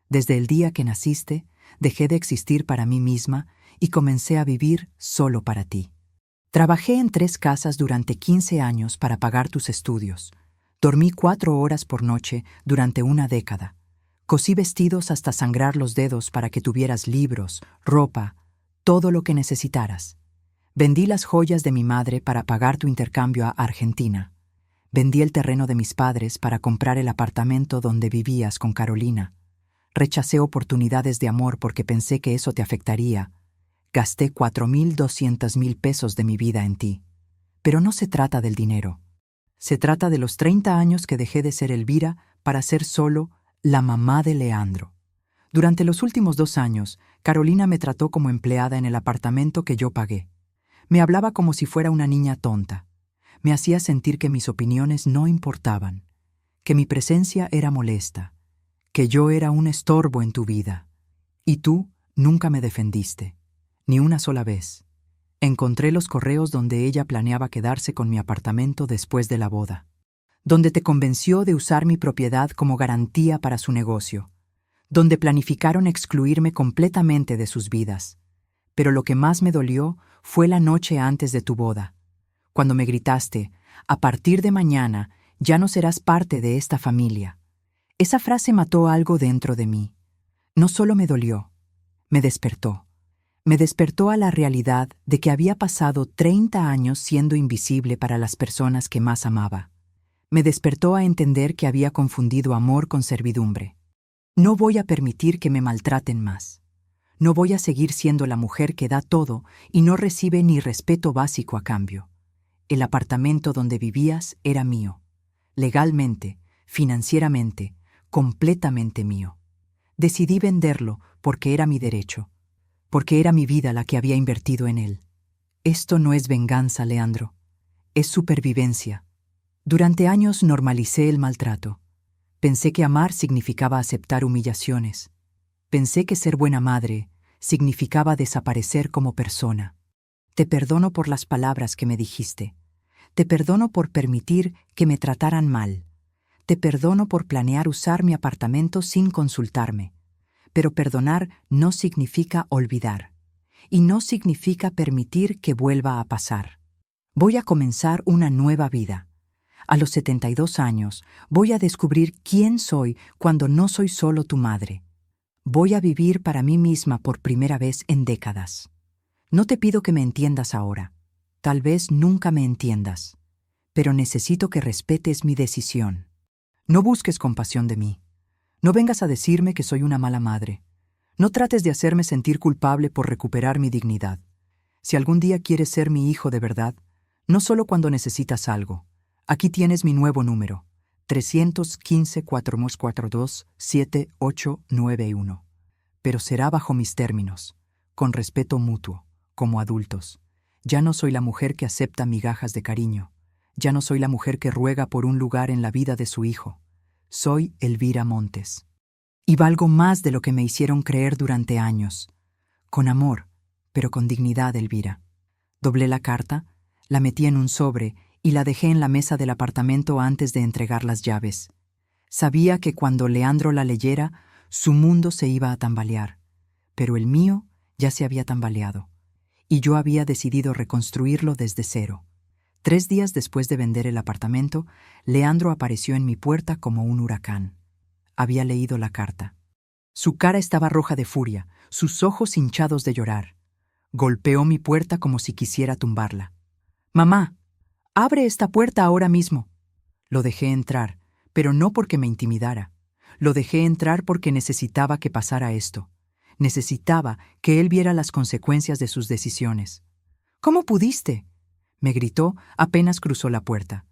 Desde el día que naciste, dejé de existir para mí misma y comencé a vivir solo para ti. Trabajé en 3 casas durante 15 años para pagar tus estudios. Dormí 4 horas por noche durante 1 década. Cosí vestidos hasta sangrar los dedos para que tuvieras libros, ropa, todo lo que necesitaras. Vendí las joyas de mi madre para pagar tu intercambio a Argentina. Vendí el terreno de mis padres para comprar el apartamento donde vivías con Carolina. Rechacé oportunidades de amor porque pensé que eso te afectaría. Gasté 4,200,000 pesos de mi vida en ti. Pero no se trata del dinero. Se trata de los 30 años que dejé de ser Elvira para ser solo la mamá de Leandro. Durante los últimos 2 años, Carolina me trató como empleada en el apartamento que yo pagué. Me hablaba como si fuera una niña tonta. Me hacía sentir que mis opiniones no importaban, que mi presencia era molesta, que yo era un estorbo en tu vida. Y tú nunca me defendiste, ni una sola vez. Encontré los correos donde ella planeaba quedarse con mi apartamento después de la boda, donde te convenció de usar mi propiedad como garantía para su negocio, donde planificaron excluirme completamente de sus vidas. Pero lo que más me dolió fue la noche antes de tu boda, cuando me gritaste: a partir de mañana ya no serás parte de esta familia. Esa frase mató algo dentro de mí. No solo me dolió, me despertó. Me despertó a la realidad de que había pasado 30 años siendo invisible para las personas que más amaba. Me despertó a entender que había confundido amor con servidumbre. No voy a permitir que me maltraten más. No voy a seguir siendo la mujer que da todo y no recibe ni respeto básico a cambio. El apartamento donde vivías era mío. Legalmente, financieramente, completamente mío. Decidí venderlo porque era mi derecho, porque era mi vida la que había invertido en él. Esto no es venganza, Leandro. Es supervivencia. Durante años normalicé el maltrato. Pensé que amar significaba aceptar humillaciones. Pensé que ser buena madre significaba desaparecer como persona. Te perdono por las palabras que me dijiste. Te perdono por permitir que me trataran mal. Te perdono por planear usar mi apartamento sin consultarme. Pero perdonar no significa olvidar. Y no significa permitir que vuelva a pasar. Voy a comenzar una nueva vida. A los 72 años, voy a descubrir quién soy cuando no soy solo tu madre. Voy a vivir para mí misma por primera vez en décadas. No te pido que me entiendas ahora. Tal vez nunca me entiendas. Pero necesito que respetes mi decisión. No busques compasión de mí. No vengas a decirme que soy una mala madre. No trates de hacerme sentir culpable por recuperar mi dignidad. Si algún día quieres ser mi hijo de verdad, no solo cuando necesitas algo. Aquí tienes mi nuevo número, 315-442-7891. Pero será bajo mis términos, con respeto mutuo, como adultos. Ya no soy la mujer que acepta migajas de cariño. Ya no soy la mujer que ruega por un lugar en la vida de su hijo. Soy Elvira Montes. Y valgo más de lo que me hicieron creer durante años. Con amor, pero con dignidad, Elvira. Doblé la carta, la metí en un sobre y la dejé en la mesa del apartamento antes de entregar las llaves. Sabía que cuando Leandro la leyera, su mundo se iba a tambalear, pero el mío ya se había tambaleado, y yo había decidido reconstruirlo desde cero. 3 días después de vender el apartamento, Leandro apareció en mi puerta como un huracán. Había leído la carta. Su cara estaba roja de furia, sus ojos hinchados de llorar. Golpeó mi puerta como si quisiera tumbarla. «Mamá, abre esta puerta ahora mismo». Lo dejé entrar, pero no porque me intimidara. Lo dejé entrar porque necesitaba que pasara esto. Necesitaba que él viera las consecuencias de sus decisiones. «¿Cómo pudiste?», me gritó apenas cruzó la puerta.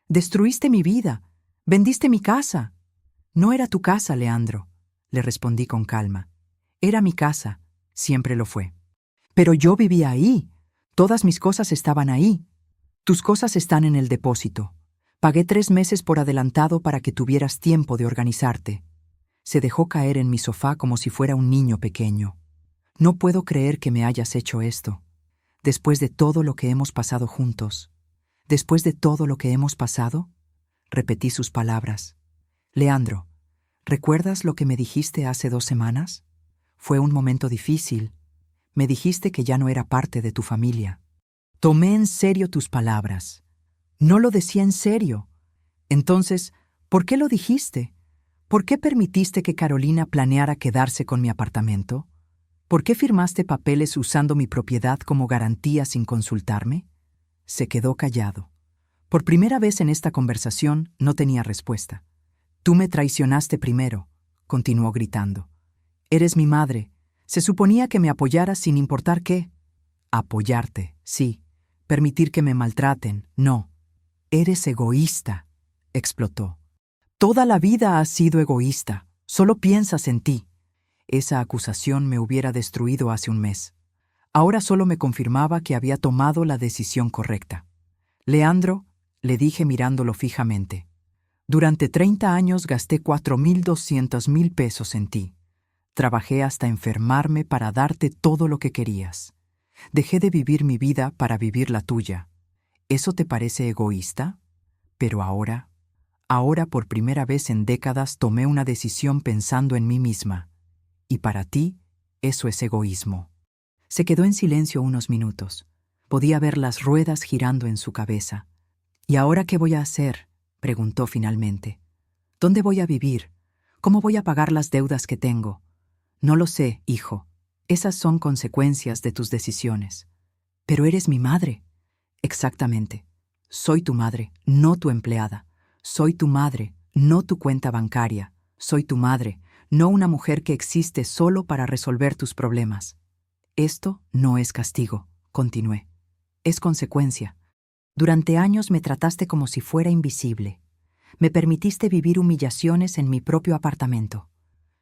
«Destruiste mi vida. Vendiste mi casa». «No era tu casa, Leandro», le respondí con calma. «Era mi casa. Siempre lo fue. Pero yo vivía ahí. Todas mis cosas estaban ahí. Tus cosas están en el depósito. Pagué 3 meses por adelantado para que tuvieras tiempo de organizarte». Se dejó caer en mi sofá como si fuera un niño pequeño. «No puedo creer que me hayas hecho esto. Después de todo lo que hemos pasado juntos. Después de todo lo que hemos pasado», repetí sus palabras. «Leandro, ¿recuerdas lo que me dijiste hace 2 semanas? Fue un momento difícil. Me dijiste que ya no era parte de tu familia. Tomé en serio tus palabras. No lo decía en serio. Entonces, ¿por qué lo dijiste? ¿Por qué permitiste que Carolina planeara quedarse con mi apartamento? ¿Por qué firmaste papeles usando mi propiedad como garantía sin consultarme?» Se quedó callado. Por primera vez en esta conversación no tenía respuesta. «Tú me traicionaste primero», continuó gritando. «Eres mi madre. Se suponía que me apoyaras sin importar qué». «Apoyarte, sí. Permitir que me maltraten, no». «Eres egoísta», explotó. «Toda la vida has sido egoísta. Solo piensas en ti». Esa acusación me hubiera destruido hace un mes. Ahora solo me confirmaba que había tomado la decisión correcta. «Leandro», le dije mirándolo fijamente, «durante 30 años gasté 4,200,000 pesos en ti. Trabajé hasta enfermarme para darte todo lo que querías. Dejé de vivir mi vida para vivir la tuya. ¿Eso te parece egoísta? Pero ahora por primera vez en décadas tomé una decisión pensando en mí misma. Y para ti, eso es egoísmo. Se quedó en silencio unos minutos. Podía ver las ruedas girando en su cabeza. ¿Y ahora qué voy a hacer?, preguntó finalmente. ¿Dónde voy a vivir? ¿Cómo voy a pagar las deudas que tengo? No lo sé, hijo. Esas son consecuencias de tus decisiones. Pero eres mi madre. Exactamente. Soy tu madre, no tu empleada. Soy tu madre, no tu cuenta bancaria. Soy tu madre, no una mujer que existe solo para resolver tus problemas. Esto no es castigo, continué. Es consecuencia. Durante años me trataste como si fuera invisible. Me permitiste vivir humillaciones en mi propio apartamento.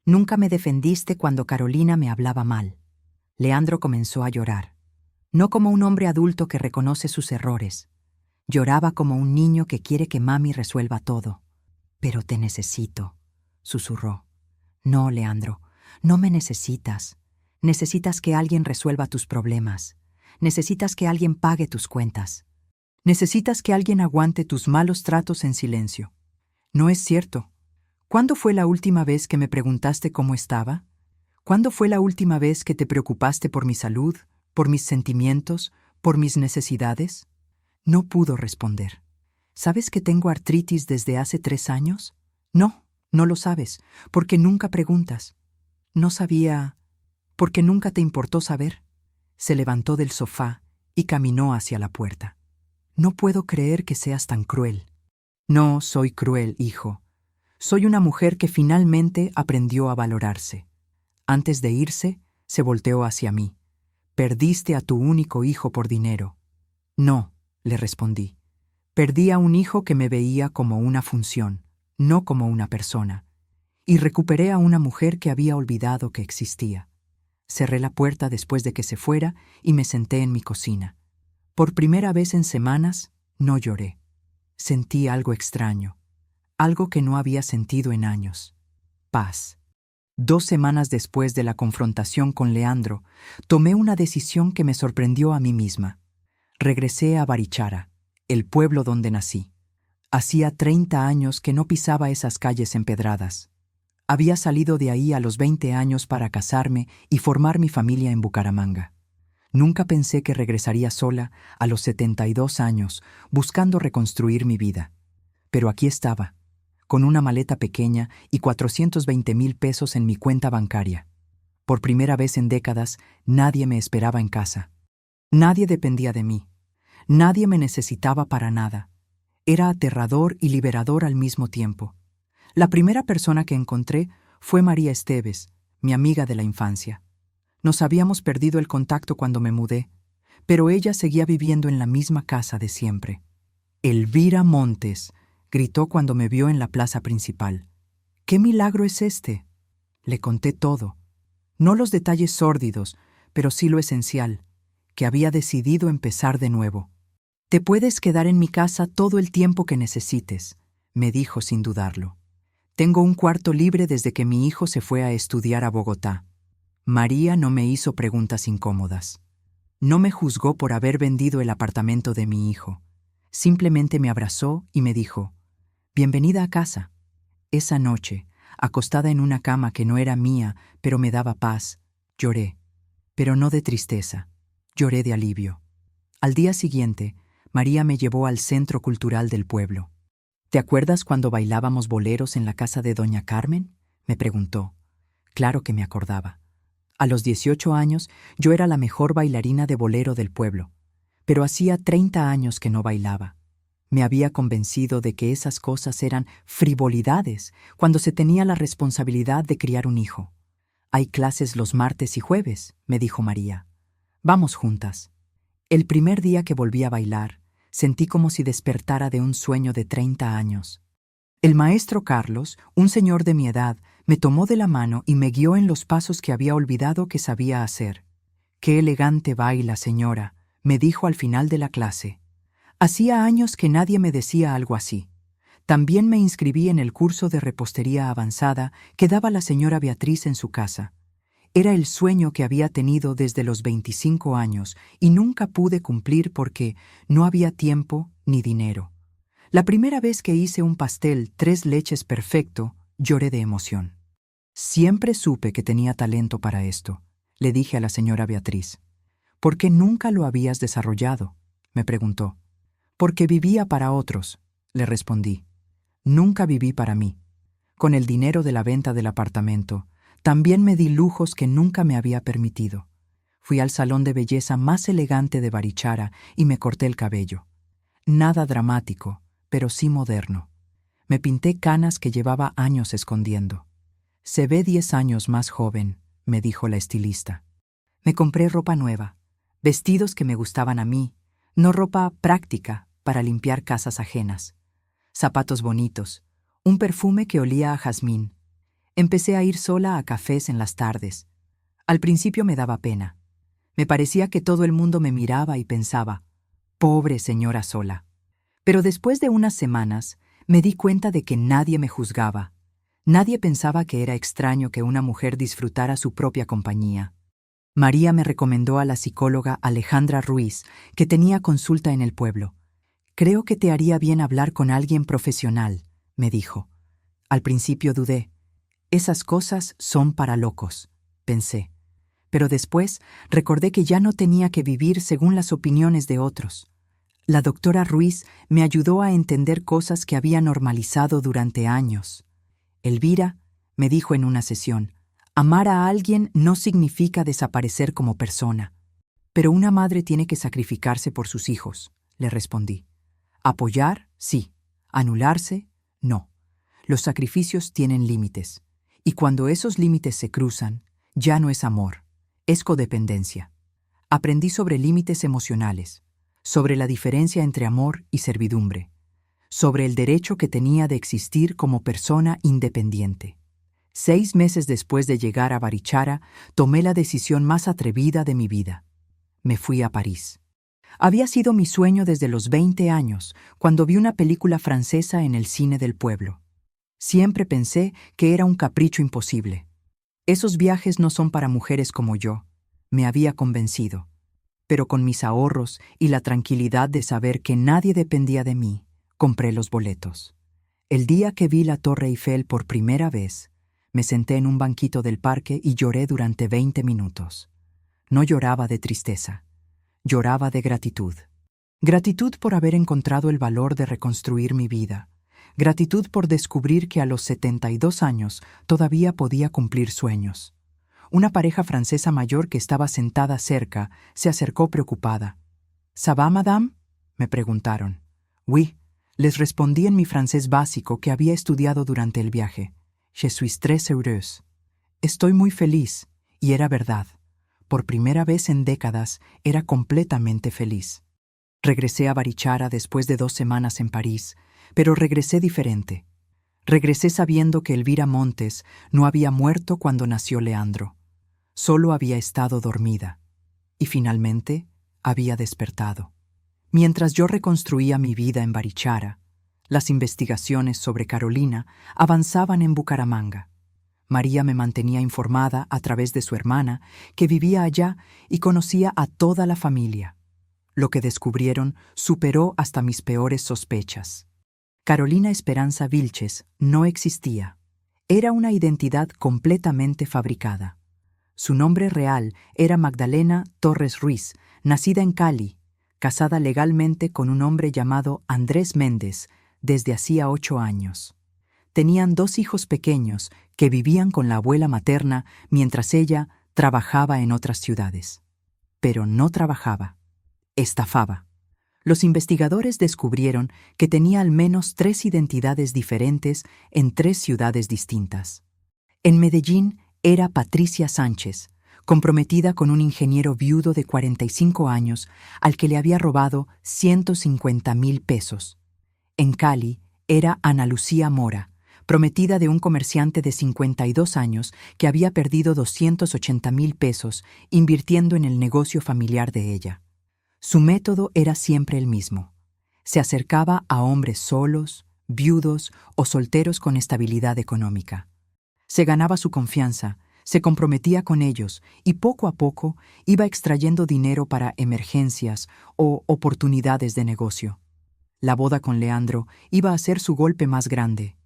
Nunca me defendiste cuando Carolina me hablaba mal. Leandro comenzó a llorar. No como un hombre adulto que reconoce sus errores. Lloraba como un niño que quiere que mami resuelva todo. Pero te necesito, susurró. No, Leandro, no me necesitas. Necesitas que alguien resuelva tus problemas. Necesitas que alguien pague tus cuentas. Necesitas que alguien aguante tus malos tratos en silencio. No es cierto. ¿Cuándo fue la última vez que me preguntaste cómo estaba? ¿Cuándo fue la última vez que te preocupaste por mi salud, por mis sentimientos, por mis necesidades? No pudo responder. ¿Sabes que tengo artritis desde hace 3 años? No, no lo sabes, porque nunca preguntas. No sabía, porque nunca te importó saber. Se levantó del sofá y caminó hacia la puerta. No puedo creer que seas tan cruel. No soy cruel, hijo. Soy una mujer que finalmente aprendió a valorarse. Antes de irse, se volteó hacia mí. Perdiste a tu único hijo por dinero. No, le respondí. Perdí a un hijo que me veía como una función, no como una persona. Y recuperé a una mujer que había olvidado que existía. Cerré la puerta después de que se fuera y me senté en mi cocina. Por primera vez en semanas, no lloré. Sentí algo extraño, algo que no había sentido en años. Paz. 2 semanas después de la confrontación con Leandro, tomé una decisión que me sorprendió a mí misma. Regresé a Barichara, el pueblo donde nací. Hacía 30 años que no pisaba esas calles empedradas. Había salido de ahí a los 20 años para casarme y formar mi familia en Bucaramanga. Nunca pensé que regresaría sola a los 72 años, buscando reconstruir mi vida. Pero aquí estaba, con una maleta pequeña y 420,000 pesos en mi cuenta bancaria. Por primera vez en décadas, nadie me esperaba en casa. Nadie dependía de mí. Nadie me necesitaba para nada. Era aterrador y liberador al mismo tiempo. La primera persona que encontré fue María Esteves, mi amiga de la infancia. Nos habíamos perdido el contacto cuando me mudé, pero ella seguía viviendo en la misma casa de siempre. Elvira Montes, gritó cuando me vio en la plaza principal. ¿Qué milagro es este? Le conté todo. No los detalles sórdidos, pero sí lo esencial, que había decidido empezar de nuevo. Te puedes quedar en mi casa todo el tiempo que necesites, me dijo sin dudarlo. Tengo un cuarto libre desde que mi hijo se fue a estudiar a Bogotá. María no me hizo preguntas incómodas. No me juzgó por haber vendido el apartamento de mi hijo. Simplemente me abrazó y me dijo, «Bienvenida a casa». Esa noche, acostada en una cama que no era mía, pero me daba paz, lloré. Pero no de tristeza, lloré de alivio. Al día siguiente, María me llevó al centro cultural del pueblo. ¿Te acuerdas cuando bailábamos boleros en la casa de doña Carmen?, me preguntó. Claro que me acordaba. A los 18 años, yo era la mejor bailarina de bolero del pueblo, pero hacía 30 años que no bailaba. Me había convencido de que esas cosas eran frivolidades cuando se tenía la responsabilidad de criar un hijo. Hay clases los martes y jueves, me dijo María. Vamos juntas. El primer día que volví a bailar, sentí como si despertara de un sueño de 30 años. El maestro Carlos, un señor de mi edad, me tomó de la mano y me guió en los pasos que había olvidado que sabía hacer. «Qué elegante baila, señora», me dijo al final de la clase. Hacía años que nadie me decía algo así. También me inscribí en el curso de repostería avanzada que daba la señora Beatriz en su casa. Era el sueño que había tenido desde los 25 años y nunca pude cumplir porque no había tiempo ni dinero. La primera vez que hice un pastel 3 leches perfecto, lloré de emoción. Siempre supe que tenía talento para esto, le dije a la señora Beatriz. ¿Por qué nunca lo habías desarrollado?, me preguntó. Porque vivía para otros, le respondí. Nunca viví para mí. Con el dinero de la venta del apartamento, también me di lujos que nunca me había permitido. Fui al salón de belleza más elegante de Barichara y me corté el cabello. Nada dramático, pero sí moderno. Me pinté canas que llevaba años escondiendo. Se ve 10 años más joven, me dijo la estilista. Me compré ropa nueva, vestidos que me gustaban a mí, no ropa práctica para limpiar casas ajenas. Zapatos bonitos, un perfume que olía a jazmín. Empecé a ir sola a cafés en las tardes. Al principio me daba pena. Me parecía que todo el mundo me miraba y pensaba, pobre señora sola. Pero después de unas semanas, me di cuenta de que nadie me juzgaba. Nadie pensaba que era extraño que una mujer disfrutara su propia compañía. María me recomendó a la psicóloga Alejandra Ruiz, que tenía consulta en el pueblo. Creo que te haría bien hablar con alguien profesional, me dijo. Al principio dudé. Esas cosas son para locos, pensé. Pero después recordé que ya no tenía que vivir según las opiniones de otros. La doctora Ruiz me ayudó a entender cosas que había normalizado durante años. Elvira, me dijo en una sesión, amar a alguien no significa desaparecer como persona. Pero una madre tiene que sacrificarse por sus hijos, le respondí. Apoyar, sí. Anularse, no. Los sacrificios tienen límites. Y cuando esos límites se cruzan, ya no es amor, es codependencia. Aprendí sobre límites emocionales, sobre la diferencia entre amor y servidumbre, sobre el derecho que tenía de existir como persona independiente. 6 meses después de llegar a Barichara, tomé la decisión más atrevida de mi vida. Me fui a París. Había sido mi sueño desde los 20 años, cuando vi una película francesa en el cine del pueblo. Siempre pensé que era un capricho imposible. Esos viajes no son para mujeres como yo, me había convencido. Pero con mis ahorros y la tranquilidad de saber que nadie dependía de mí, compré los boletos. El día que vi la Torre Eiffel por primera vez, me senté en un banquito del parque y lloré durante 20 minutos. No lloraba de tristeza, lloraba de gratitud. Gratitud por haber encontrado el valor de reconstruir mi vida. Gratitud por descubrir que a los 72 años todavía podía cumplir sueños. Una pareja francesa mayor que estaba sentada cerca se acercó preocupada. «¿Ça va, madame?», me preguntaron. «Oui», les respondí en mi francés básico que había estudiado durante el viaje. «Je suis très heureuse». Estoy muy feliz, y era verdad. Por primera vez en décadas era completamente feliz. Regresé a Barichara después de 2 semanas en París, pero regresé diferente. Regresé sabiendo que Elvira Montes no había muerto cuando nació Leandro. Solo había estado dormida. Y finalmente había despertado. Mientras yo reconstruía mi vida en Barichara, las investigaciones sobre Carolina avanzaban en Bucaramanga. María me mantenía informada a través de su hermana, que vivía allá y conocía a toda la familia. Lo que descubrieron superó hasta mis peores sospechas. Carolina Esperanza Vilches no existía. Era una identidad completamente fabricada. Su nombre real era Magdalena Torres Ruiz, nacida en Cali, casada legalmente con un hombre llamado Andrés Méndez desde hacía 8 años. Tenían 2 hijos pequeños que vivían con la abuela materna mientras ella trabajaba en otras ciudades. Pero no trabajaba, estafaba. Los investigadores descubrieron que tenía al menos 3 identidades diferentes en 3 ciudades distintas. En Medellín era Patricia Sánchez, comprometida con un ingeniero viudo de 45 años al que le había robado 150,000 pesos. En Cali era Ana Lucía Mora, prometida de un comerciante de 52 años que había perdido 280,000 pesos invirtiendo en el negocio familiar de ella. Su método era siempre el mismo. Se acercaba a hombres solos, viudos o solteros con estabilidad económica. Se ganaba su confianza, Se comprometía con ellos y poco a poco iba extrayendo dinero para emergencias o oportunidades de negocio. La boda con Leandro iba a ser su golpe más grande.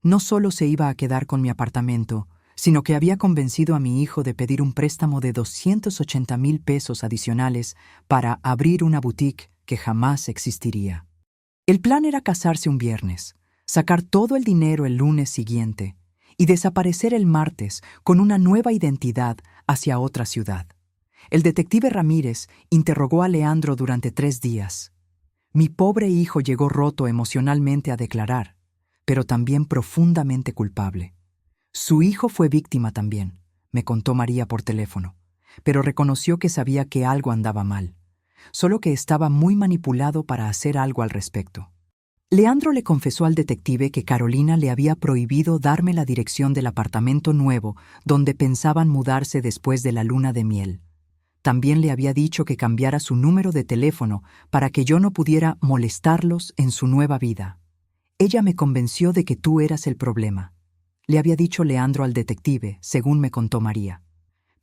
No solo se iba a quedar con mi apartamento, sino que había convencido a mi hijo de pedir un préstamo de 280,000 pesos adicionales para abrir una boutique que jamás existiría. El plan era casarse un viernes, sacar todo el dinero el lunes siguiente y desaparecer el martes con una nueva identidad hacia otra ciudad. El detective Ramírez interrogó a Leandro durante 3 días. Mi pobre hijo llegó roto emocionalmente a declarar, pero también profundamente culpable. Su hijo fue víctima también, me contó María por teléfono, pero reconoció que sabía que algo andaba mal, solo que estaba muy manipulado para hacer algo al respecto. Leandro le confesó al detective que Carolina le había prohibido darme la dirección del apartamento nuevo donde pensaban mudarse después de la luna de miel. También le había dicho que cambiara su número de teléfono para que yo no pudiera molestarlos en su nueva vida. Ella me convenció de que tú eras el problema, le había dicho Leandro al detective, según me contó María.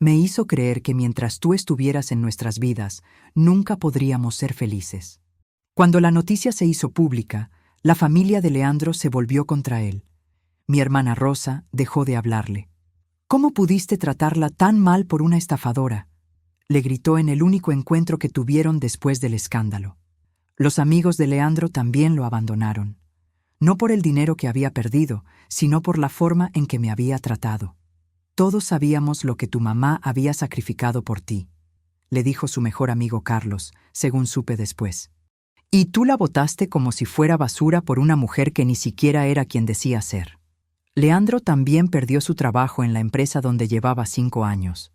Me hizo creer que mientras tú estuvieras en nuestras vidas, nunca podríamos ser felices. Cuando la noticia se hizo pública, la familia de Leandro se volvió contra él. Mi hermana Rosa dejó de hablarle. ¿Cómo pudiste tratarla tan mal por una estafadora?, le gritó en el único encuentro que tuvieron después del escándalo. Los amigos de Leandro también lo abandonaron. No por el dinero que había perdido, sino por la forma en que me había tratado. Todos sabíamos lo que tu mamá había sacrificado por ti, le dijo su mejor amigo Carlos, según supe después. Y tú la botaste como si fuera basura por una mujer que ni siquiera era quien decía ser. Leandro también perdió su trabajo en la empresa donde llevaba 5 años.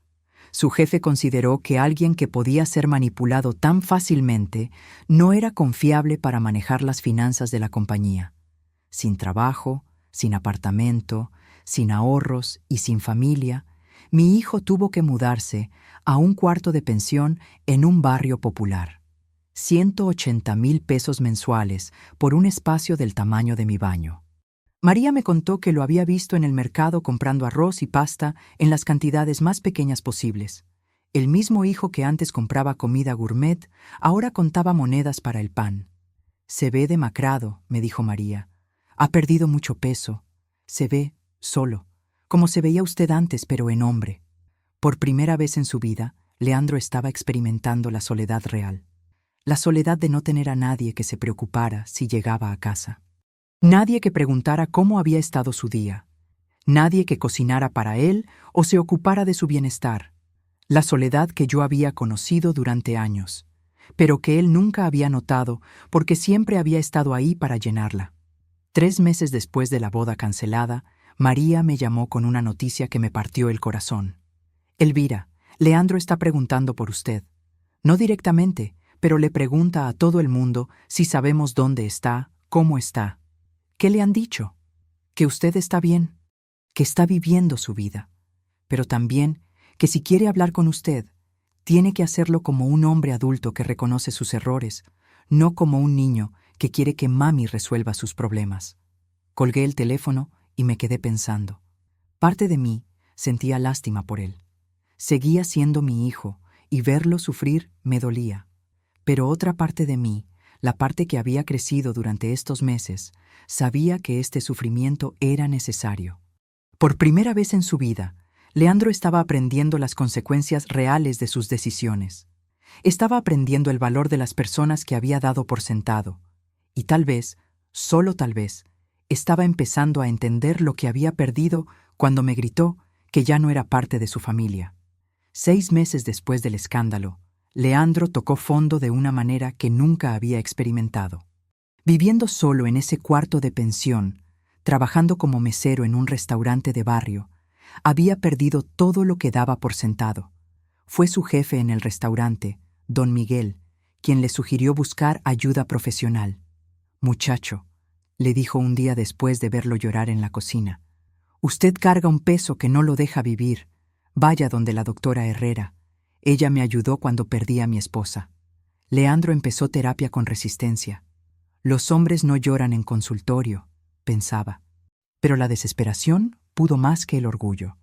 Su jefe consideró que alguien que podía ser manipulado tan fácilmente no era confiable para manejar las finanzas de la compañía. Sin trabajo, sin apartamento, sin ahorros y sin familia, mi hijo tuvo que mudarse a un cuarto de pensión en un barrio popular. 180,000 pesos mensuales por un espacio del tamaño de mi baño. María me contó que lo había visto en el mercado comprando arroz y pasta en las cantidades más pequeñas posibles. El mismo hijo que antes compraba comida gourmet, ahora contaba monedas para el pan. Se ve demacrado, me dijo María. Ha perdido mucho peso. Se ve solo, como se veía usted antes, pero en hombre. Por primera vez en su vida, Leandro estaba experimentando la soledad real. La soledad de no tener a nadie que se preocupara si llegaba a casa. Nadie que preguntara cómo había estado su día. Nadie que cocinara para él o se ocupara de su bienestar. La soledad que yo había conocido durante años, pero que él nunca había notado porque siempre había estado ahí para llenarla. 3 meses después de la boda cancelada, María me llamó con una noticia que me partió el corazón. Elvira, Leandro está preguntando por usted. No directamente, pero le pregunta a todo el mundo si sabemos dónde está, cómo está. ¿Qué le han dicho? Que usted está bien, que está viviendo su vida, pero también que si quiere hablar con usted, tiene que hacerlo como un hombre adulto que reconoce sus errores, no como un niño que quiere que mami resuelva sus problemas. Colgué el teléfono y me quedé pensando. Parte de mí sentía lástima por él. Seguía siendo mi hijo y verlo sufrir me dolía. Pero otra parte de mí, la parte que había crecido durante estos meses, sabía que este sufrimiento era necesario. Por primera vez en su vida, Leandro estaba aprendiendo las consecuencias reales de sus decisiones. Estaba aprendiendo el valor de las personas que había dado por sentado. Y tal vez, solo tal vez, estaba empezando a entender lo que había perdido cuando me gritó que ya no era parte de su familia. 6 meses después del escándalo, Leandro tocó fondo de una manera que nunca había experimentado. Viviendo solo en ese cuarto de pensión, trabajando como mesero en un restaurante de barrio, había perdido todo lo que daba por sentado. Fue su jefe en el restaurante, don Miguel, quien le sugirió buscar ayuda profesional. «Muchacho», le dijo un día después de verlo llorar en la cocina, «usted carga un peso que no lo deja vivir. Vaya donde la doctora Herrera. Ella me ayudó cuando perdí a mi esposa». Leandro empezó terapia con resistencia. Los hombres no lloran en consultorio, pensaba. Pero la desesperación pudo más que el orgullo.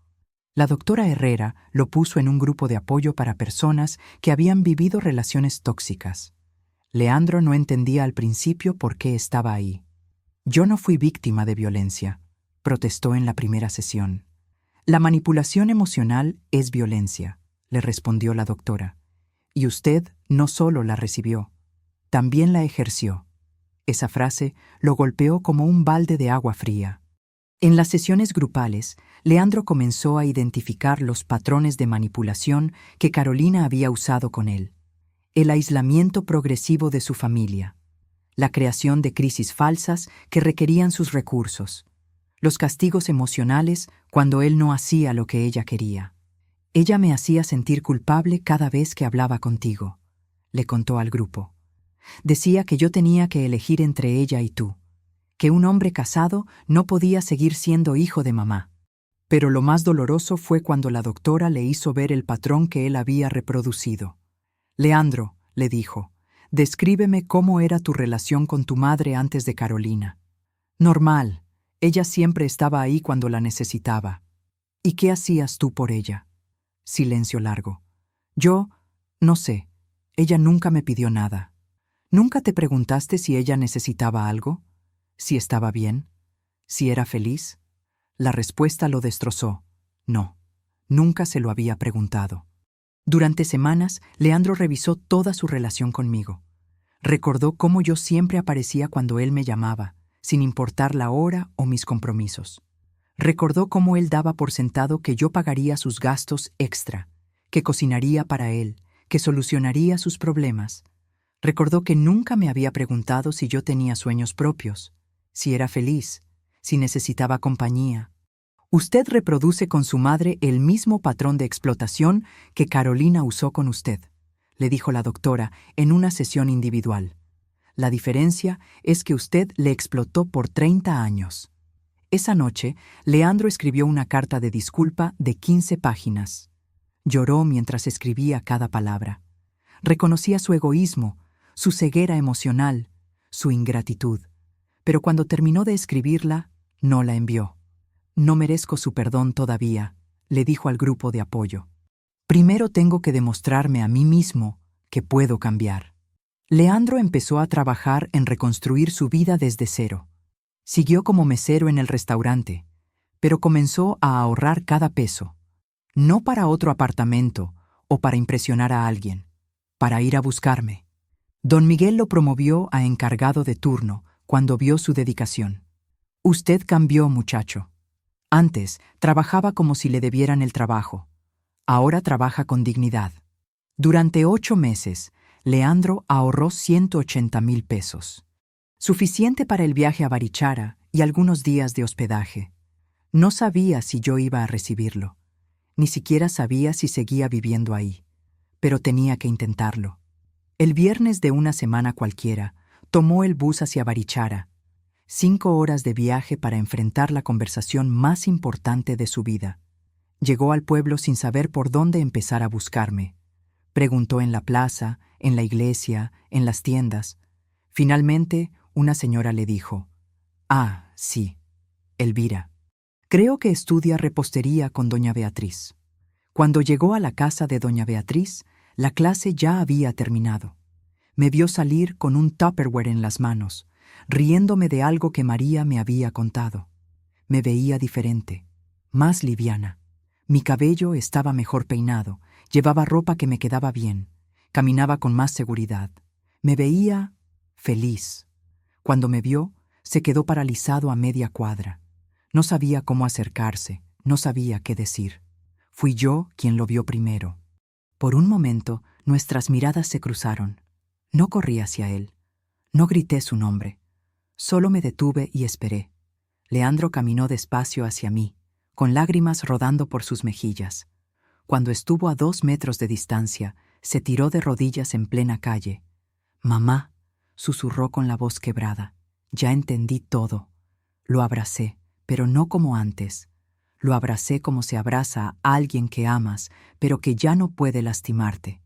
La doctora Herrera lo puso en un grupo de apoyo para personas que habían vivido relaciones tóxicas. Leandro no entendía al principio por qué estaba ahí. Yo no fui víctima de violencia, protestó en la primera sesión. La manipulación emocional es violencia, le respondió la doctora. Y usted no solo la recibió, también la ejerció. Esa frase lo golpeó como un balde de agua fría. En las sesiones grupales, Leandro comenzó a identificar los patrones de manipulación que Carolina había usado con él. El aislamiento progresivo de su familia, la creación de crisis falsas que requerían sus recursos, los castigos emocionales cuando él no hacía lo que ella quería. Ella me hacía sentir culpable cada vez que hablaba contigo, le contó al grupo. Decía que yo tenía que elegir entre ella y tú, que un hombre casado no podía seguir siendo hijo de mamá. Pero lo más doloroso fue cuando la doctora le hizo ver el patrón que él había reproducido. Leandro, le dijo, descríbeme cómo era tu relación con tu madre antes de Carolina. Normal, ella siempre estaba ahí cuando la necesitaba. ¿Y qué hacías tú por ella? Silencio largo. Yo, no sé, ella nunca me pidió nada. ¿Nunca te preguntaste si ella necesitaba algo? ¿Si estaba bien? ¿Si era feliz? La respuesta lo destrozó. No, nunca se lo había preguntado. Durante semanas, Leandro revisó toda su relación conmigo. Recordó cómo yo siempre aparecía cuando él me llamaba, sin importar la hora o mis compromisos. Recordó cómo él daba por sentado que yo pagaría sus gastos extra, que cocinaría para él, que solucionaría sus problemas. Recordó que nunca me había preguntado si yo tenía sueños propios, si era feliz, si necesitaba compañía. Usted reproduce con su madre el mismo patrón de explotación que Carolina usó con usted, le dijo la doctora en una sesión individual. La diferencia es que usted le explotó por 30 años. Esa noche, Leandro escribió una carta de disculpa de 15 páginas. Lloró mientras escribía cada palabra. Reconocía su egoísmo, su ceguera emocional, su ingratitud. Pero cuando terminó de escribirla, no la envió. No merezco su perdón todavía, le dijo al grupo de apoyo. Primero tengo que demostrarme a mí mismo que puedo cambiar. Leandro empezó a trabajar en reconstruir su vida desde cero. Siguió como mesero en el restaurante, pero comenzó a ahorrar cada peso. No para otro apartamento o para impresionar a alguien, para ir a buscarme. Don Miguel lo promovió a encargado de turno cuando vio su dedicación. Usted cambió, muchacho. Antes trabajaba como si le debieran el trabajo. Ahora trabaja con dignidad. Durante 8 meses, Leandro ahorró 180,000 pesos. Suficiente para el viaje a Barichara y algunos días de hospedaje. No sabía si yo iba a recibirlo. Ni siquiera sabía si seguía viviendo ahí. Pero tenía que intentarlo. El viernes de una semana cualquiera, tomó el bus hacia Barichara. 5 horas de viaje para enfrentar la conversación más importante de su vida. Llegó al pueblo sin saber por dónde empezar a buscarme. Preguntó en la plaza, en la iglesia, en las tiendas. Finalmente, una señora le dijo: «Ah, sí, Elvira. Creo que estudia repostería con doña Beatriz». Cuando llegó a la casa de doña Beatriz, la clase ya había terminado. Me vio salir con un Tupperware en las manos, riéndome de algo que María me había contado. Me veía diferente, más liviana. Mi cabello estaba mejor peinado, llevaba ropa que me quedaba bien, caminaba con más seguridad. Me veía feliz. Cuando me vio, se quedó paralizado a media cuadra. No sabía cómo acercarse, no sabía qué decir. Fui yo quien lo vio primero. Por un momento, nuestras miradas se cruzaron. No corrí hacia él. No grité su nombre. Solo me detuve y esperé. Leandro caminó despacio hacia mí, con lágrimas rodando por sus mejillas. Cuando estuvo a 2 metros de distancia, se tiró de rodillas en plena calle. «Mamá», susurró con la voz quebrada. «Ya entendí todo». Lo abracé, pero no como antes. Lo abracé como se abraza a alguien que amas, pero que ya no puede lastimarte.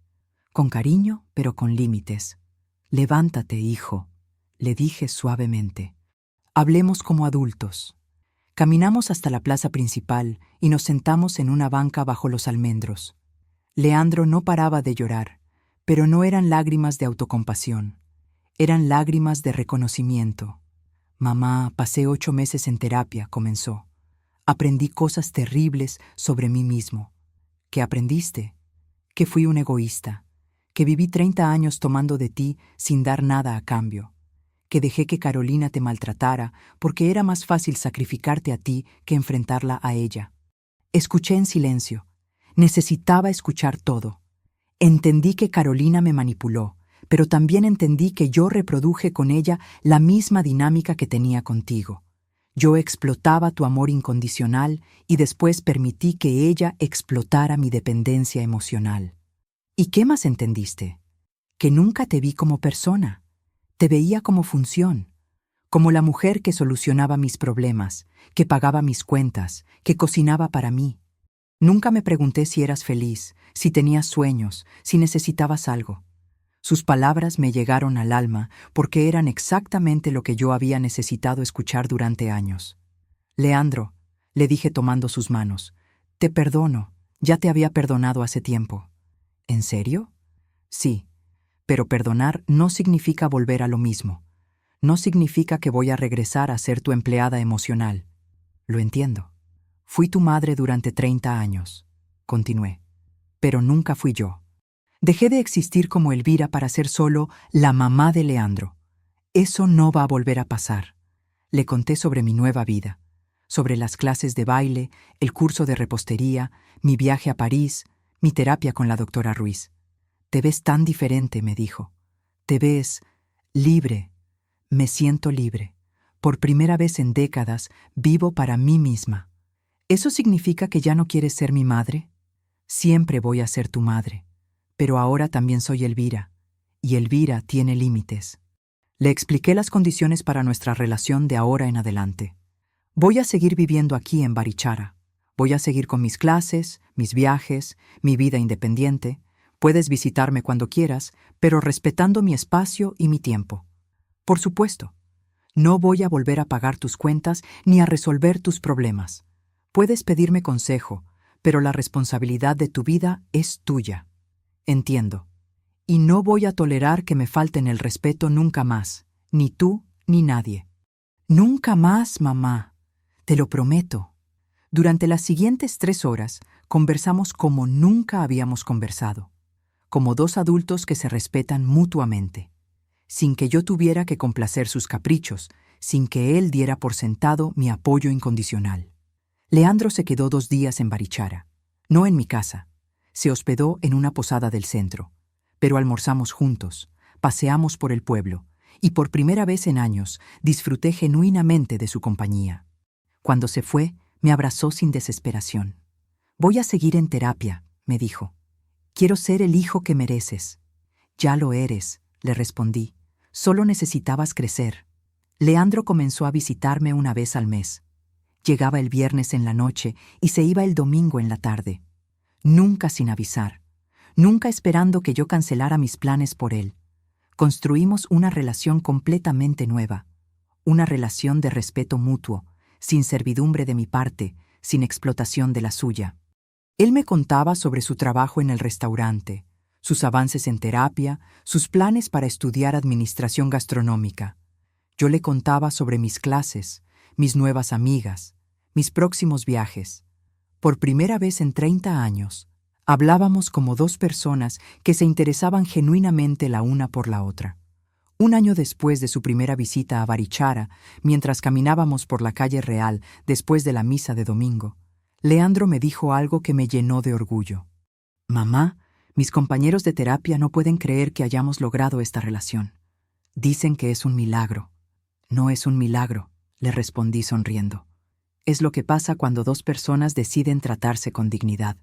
Con cariño, pero con límites. «Levántate, hijo», le dije suavemente. «Hablemos como adultos». Caminamos hasta la plaza principal y nos sentamos en una banca bajo los almendros. Leandro no paraba de llorar, pero no eran lágrimas de autocompasión, eran lágrimas de reconocimiento. Mamá, pasé 8 meses en terapia, comenzó. Aprendí cosas terribles sobre mí mismo. ¿Qué aprendiste? Que fui un egoísta, que viví 30 años tomando de ti sin dar nada a cambio, que dejé que Carolina te maltratara porque era más fácil sacrificarte a ti que enfrentarla a ella. Escuché en silencio. Necesitaba escuchar todo. Entendí que Carolina me manipuló, pero también entendí que yo reproduje con ella la misma dinámica que tenía contigo. Yo explotaba tu amor incondicional y después permití que ella explotara mi dependencia emocional. ¿Y qué más entendiste? Que nunca te vi como persona. Te veía como función, como la mujer que solucionaba mis problemas, que pagaba mis cuentas, que cocinaba para mí. Nunca me pregunté si eras feliz, si tenías sueños, si necesitabas algo. Sus palabras me llegaron al alma porque eran exactamente lo que yo había necesitado escuchar durante años. Leandro, le dije tomando sus manos, te perdono, ya te había perdonado hace tiempo. ¿En serio? Sí, pero perdonar no significa volver a lo mismo. No significa que voy a regresar a ser tu empleada emocional. Lo entiendo. Fui tu madre durante 30 años, continué, pero nunca fui yo. Dejé de existir como Elvira para ser solo la mamá de Leandro. Eso no va a volver a pasar. Le conté sobre mi nueva vida, sobre las clases de baile, el curso de repostería, mi viaje a París, mi terapia con la doctora Ruiz. Te ves tan diferente, me dijo. Te ves libre. Me siento libre. Por primera vez en décadas, vivo para mí misma. ¿Eso significa que ya no quieres ser mi madre? Siempre voy a ser tu madre. Pero ahora también soy Elvira, y Elvira tiene límites. Le expliqué las condiciones para nuestra relación de ahora en adelante. Voy a seguir viviendo aquí en Barichara. Voy a seguir con mis clases, mis viajes, mi vida independiente. Puedes visitarme cuando quieras, pero respetando mi espacio y mi tiempo. Por supuesto, no voy a volver a pagar tus cuentas ni a resolver tus problemas. Puedes pedirme consejo, pero la responsabilidad de tu vida es tuya. Entiendo. Y no voy a tolerar que me falten el respeto nunca más, ni tú ni nadie. Nunca más, mamá. Te lo prometo. Durante las siguientes 3 horas conversamos como nunca habíamos conversado, como 2 adultos que se respetan mutuamente, sin que yo tuviera que complacer sus caprichos, sin que él diera por sentado mi apoyo incondicional. Leandro se quedó 2 días en Barichara, no en mi casa. Se hospedó en una posada del centro, pero almorzamos juntos, paseamos por el pueblo, y por primera vez en años disfruté genuinamente de su compañía. Cuando se fue, me abrazó sin desesperación. Voy a seguir en terapia, me dijo. Quiero ser el hijo que mereces. Ya lo eres, le respondí. Solo necesitabas crecer. Leandro comenzó a visitarme una vez al mes. Llegaba el viernes en la noche y se iba el domingo en la tarde. Nunca sin avisar, nunca esperando que yo cancelara mis planes por él. Construimos una relación completamente nueva, una relación de respeto mutuo, sin servidumbre de mi parte, sin explotación de la suya. Él me contaba sobre su trabajo en el restaurante, sus avances en terapia, sus planes para estudiar administración gastronómica. Yo le contaba sobre mis clases, mis nuevas amigas, mis próximos viajes. Por primera vez en 30 años, hablábamos como 2 personas que se interesaban genuinamente la una por la otra. Un año después de su primera visita a Barichara, mientras caminábamos por la calle Real después de la misa de domingo, Leandro me dijo algo que me llenó de orgullo. Mamá, mis compañeros de terapia no pueden creer que hayamos logrado esta relación. Dicen que es un milagro. No es un milagro, le respondí sonriendo. Es lo que pasa cuando 2 personas deciden tratarse con dignidad.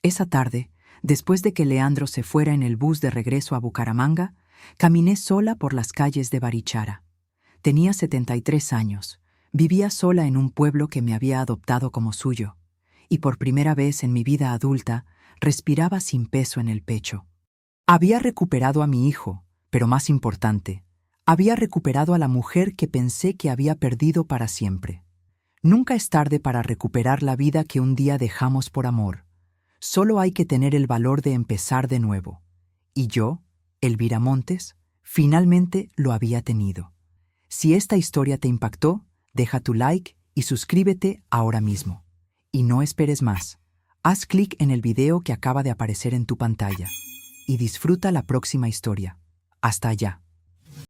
Esa tarde, después de que Leandro se fuera en el bus de regreso a Bucaramanga, caminé sola por las calles de Barichara. Tenía 73 años, vivía sola en un pueblo que me había adoptado como suyo, y por primera vez en mi vida adulta respiraba sin peso en el pecho. Había recuperado a mi hijo, pero más importante, había recuperado a la mujer que pensé que había perdido para siempre. Nunca es tarde para recuperar la vida que un día dejamos por amor. Solo hay que tener el valor de empezar de nuevo. Y yo, Elvira Montes, finalmente lo había tenido. Si esta historia te impactó, deja tu like y suscríbete ahora mismo. Y no esperes más. Haz clic en el video que acaba de aparecer en tu pantalla y disfruta la próxima historia. Hasta allá.